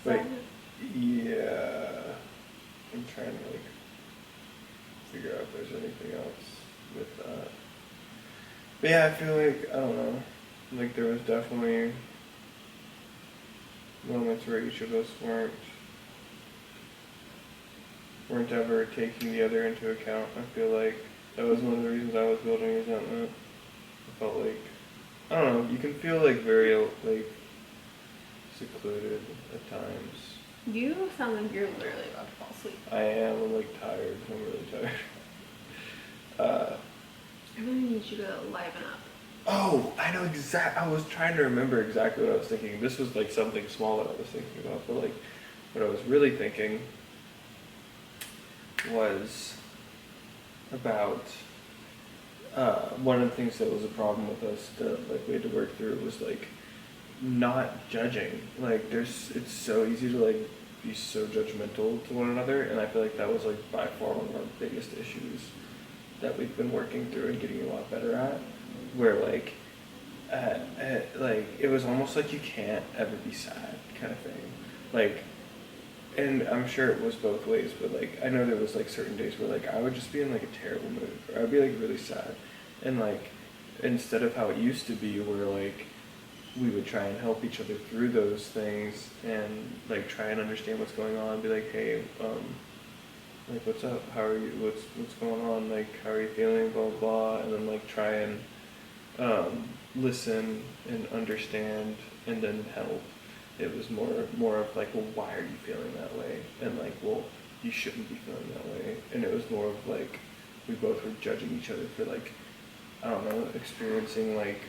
But yeah, I'm trying to like figure out if there's anything else with that. But yeah, I feel like, I don't know, like there was definitely moments where each of us weren't ever taking the other into account. I feel like that was one of the reasons I was building resentment. I felt like, I don't know, you can feel like very like secluded at times. You sound like you're literally about to fall asleep. I am. I'm like tired. I'm really tired. I really need you to liven up. Oh, I know I was trying to remember exactly what I was thinking. This was like something small that I was thinking about, but like what I was really thinking was about one of the things that was a problem with us that like we had to work through was like not judging. Like it's so easy to like be so judgmental to one another, and I feel like that was like by far one of our biggest issues that we've been working through and getting a lot better at, where like like it was almost like you can't ever be sad kind of thing, like, and I'm sure it was both ways, but like I know there was like certain days where like I would just be in like a terrible mood, or I'd be like really sad, and like instead of how it used to be where like we would try and help each other through those things and like try and understand what's going on, be like, hey, like what's up, how are you, what's going on, like how are you feeling, blah blah blah, and then like try and listen and understand and then help. It was more of like, well, why are you feeling that way, and like, well, you shouldn't be feeling that way, and it was more of like we both were judging each other for like, I don't know, experiencing like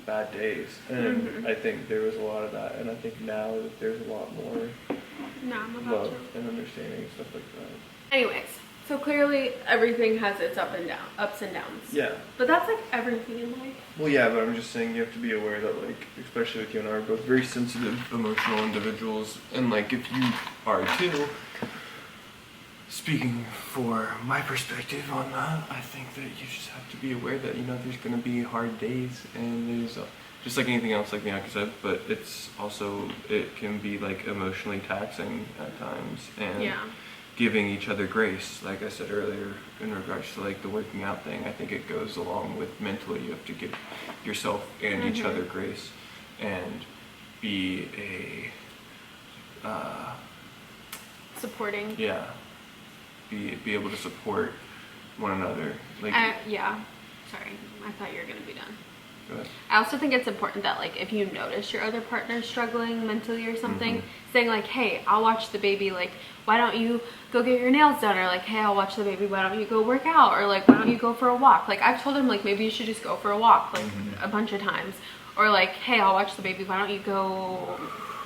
bad days, and I think there was a lot of that, and I think now that there's a lot more love and understanding and stuff like that. Anyways, so clearly everything has its ups and downs. Yeah. But that's like everything in life. Well, yeah, but I'm just saying you have to be aware that like, especially with you and I, are both very sensitive, emotional individuals, and like if you are too, speaking for my perspective on that, I think that you just have to be aware that, you know, there's going to be hard days, and there's just like anything else, like Bianca said, but it's also, it can be like emotionally taxing at times, and Yeah. giving each other grace, like I said earlier, in regards to like the working out thing, I think it goes along with mentally. You have to give yourself and each other grace, and be a Supporting. yeah, be able to support one another. Like yeah. Sorry, I thought you were gonna be done. go ahead. I also think it's important that like if you notice your other partner struggling mentally or something, saying like, hey, I'll watch the baby, like why don't you go get your nails done, or like, hey, I'll watch the baby, why don't you go work out, or like why don't you go for a walk. Like I've told him like maybe you should just go for a walk like a bunch of times, Or like, hey, I'll watch the baby, why don't you go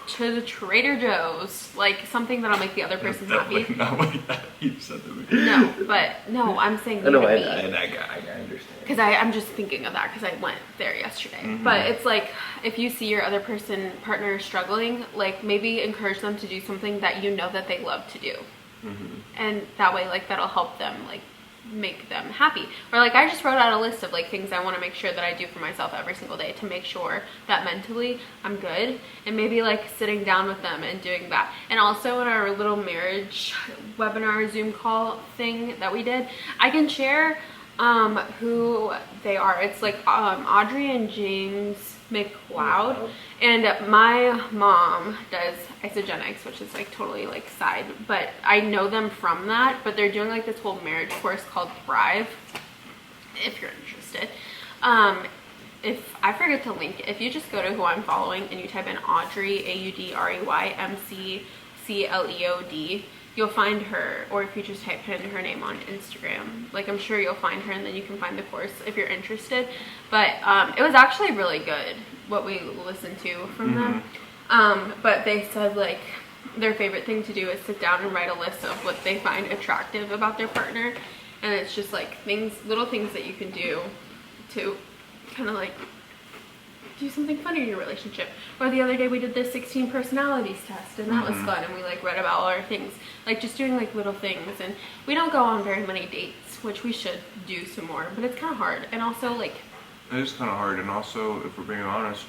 to the Trader Joe's? Like something that'll make the other person happy. Definitely not like that you said to me. No, but no, I'm saying I know, I me. understand. Because I'm just thinking of that because I went there yesterday. But it's like, if you see your other partner struggling, like maybe encourage them to do something that you know that they love to do. And that way, like, that'll help them, like, make them happy. Or like, I just wrote out a list of like things I want to make sure that I do for myself every single day to make sure that mentally I'm good, and maybe like sitting down with them and doing that. And also in our little marriage webinar Zoom call thing that we did, I can share who they are. It's like Audrey and James McLeod, and my mom does isogenics, which is like totally like side, but I know them from that. But they're doing like this whole marriage course called Thrive, if you're interested. If I forget to link, if you just go to who I'm following and you type in Audrey, AUDREY MCCLEOD, you'll find her. Or if you just type in her name on Instagram, like, I'm sure you'll find her, and then you can find the course if you're interested. But it was actually really good what we listened to from them. But they said like their favorite thing to do is sit down and write a list of what they find attractive about their partner, and it's just like little things that you can do to kind of like do something fun in your relationship. Or the other day we did this 16 personalities test, and that was fun, and we like read about all our things, like just doing like little things. And we don't go on very many dates, which we should do some more, but it's kind of hard. And also like, it is kind of hard, and also, if we're being honest,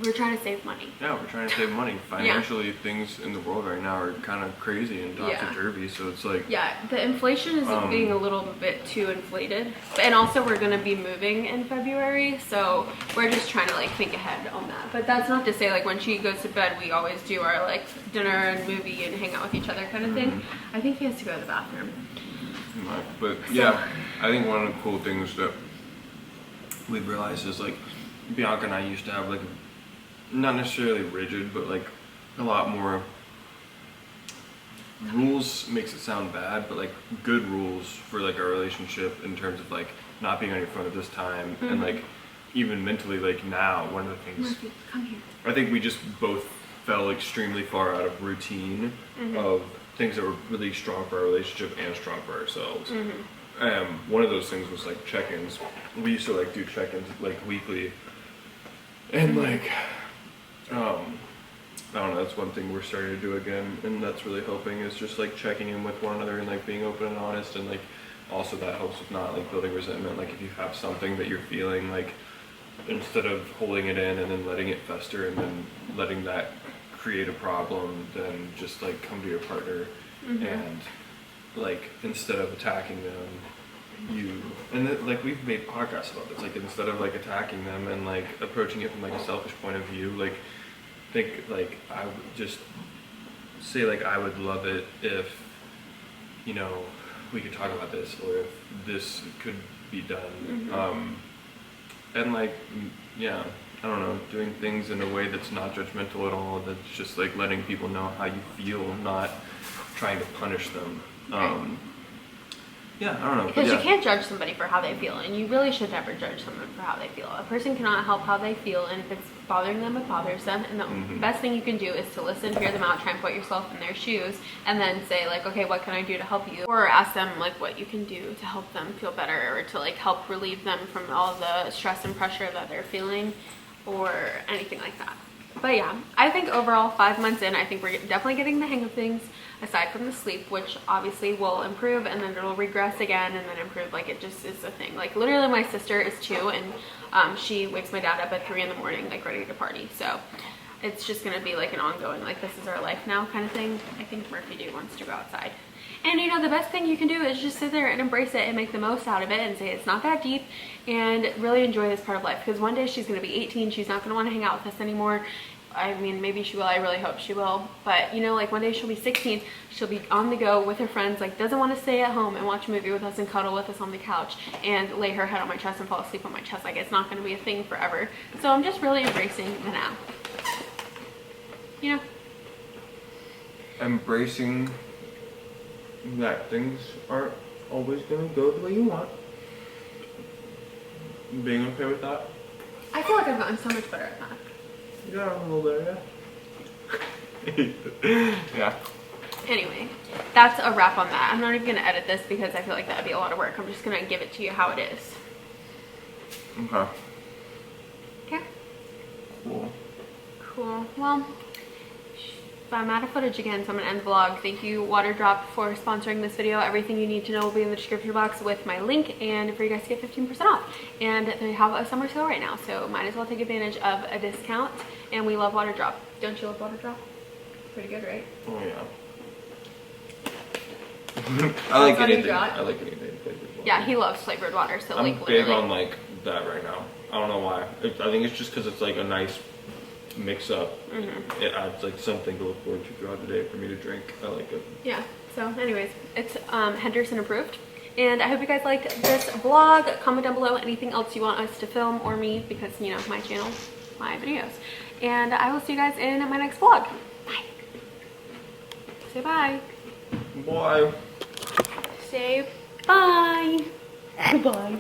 we're trying to save money. Yeah, we're trying to save money. Financially, things in the world right now are kind of crazy and topsy-turvy, so it's like... Yeah, the inflation is being a little bit too inflated. And also, we're going to be moving in February, so we're just trying to, like, think ahead on that. But that's not to say, like, when she goes to bed, we always do our, like, dinner and movie and hang out with each other kind of thing. I think he has to go to the bathroom. But, yeah, I think one of the cool things that we've realized is, like, Bianca and I used to have, like, not necessarily rigid, but like a lot more rules. Makes it sound bad, but like good rules for like our relationship in terms of like not being on your phone at this time, and like even mentally, like now one of the things, Murphy, come here. I think we just both fell extremely far out of routine of things that were really strong for our relationship and strong for ourselves. One of those things was like check-ins. We used to like do check-ins like weekly, and like I don't know, that's one thing we're starting to do again, and that's really helping, is just like checking in with one another and like being open and honest. And like also that helps with not like building resentment. Like if you have something that you're feeling, like instead of holding it in and then letting it fester and then letting that create a problem, then just like come to your partner and like instead of attacking them, like we've made podcasts about this, like instead of like attacking them and like approaching it from like a selfish point of view, like think like I would just say like I would love it if, you know, we could talk about this, or if this could be done. And like, yeah, I don't know, doing things in a way that's not judgmental at all, that's just like letting people know how you feel, not trying to punish them. Yeah, I don't know. Because you can't judge somebody for how they feel, and you really should never judge someone for how they feel. A person cannot help how they feel, and if it's bothering them, it bothers them. And the best thing you can do is to listen, hear them out, try and put yourself in their shoes, and then say like, okay, what can I do to help you? Or ask them like what you can do to help them feel better, or to like help relieve them from all the stress and pressure that they're feeling, or anything like that. But yeah, I think overall 5 months in, I think we're definitely getting the hang of things, aside from the sleep, which obviously will improve and then it'll regress again and then improve. Like it just is a thing. Like literally my sister is 2, and she wakes my dad up at 3 in the morning, like ready to party. So it's just gonna be like an ongoing, like this is our life now kind of thing. I think Murphy Doo wants to go outside. And you know, the best thing you can do is just sit there and embrace it and make the most out of it and say it's not that deep, and really enjoy this part of life. Because one day she's going to be 18, she's not going to want to hang out with us anymore. I mean, maybe she will, I really hope she will. But you know, like one day she'll be 16, she'll be on the go with her friends, like doesn't want to stay at home and watch a movie with us and cuddle with us on the couch and lay her head on my chest and fall asleep on my chest. Like it's not going to be a thing forever. So I'm just really embracing the now. You know? Embracing that things aren't always going to go the way you want. Being okay with that. I feel like I've gotten so much better at that. Yeah, a little better, yeah. Yeah. Anyway, that's a wrap on that. I'm not even gonna edit this because I feel like that would be a lot of work. I'm just gonna give it to you how it is. Okay. Okay. Cool. Cool. Well, I'm out of footage again, so I'm gonna end the vlog. Thank you, Waterdrop, for sponsoring this video. Everything you need to know will be in the description box with my link, and for you guys to get 15% off. And they have a summer sale right now, so might as well take advantage of a discount. And we love Waterdrop. Don't you love Waterdrop? Pretty good, right? Oh yeah. I like That's anything. all you got? I like anything flavored water. Yeah, he loves flavored water, so I'm like big literally. on like that right now. I don't know why. I think it's just because it's like a nice mix up. It adds like something to look forward to throughout the day for me to drink. I like it. Yeah, so anyways, it's Henderson approved. And I hope you guys liked this vlog. Comment down below anything else you want us to film or me, because, you know, my channel, my videos. And I will see you guys in my next vlog. Bye. Say bye. Bye. Say bye. Goodbye.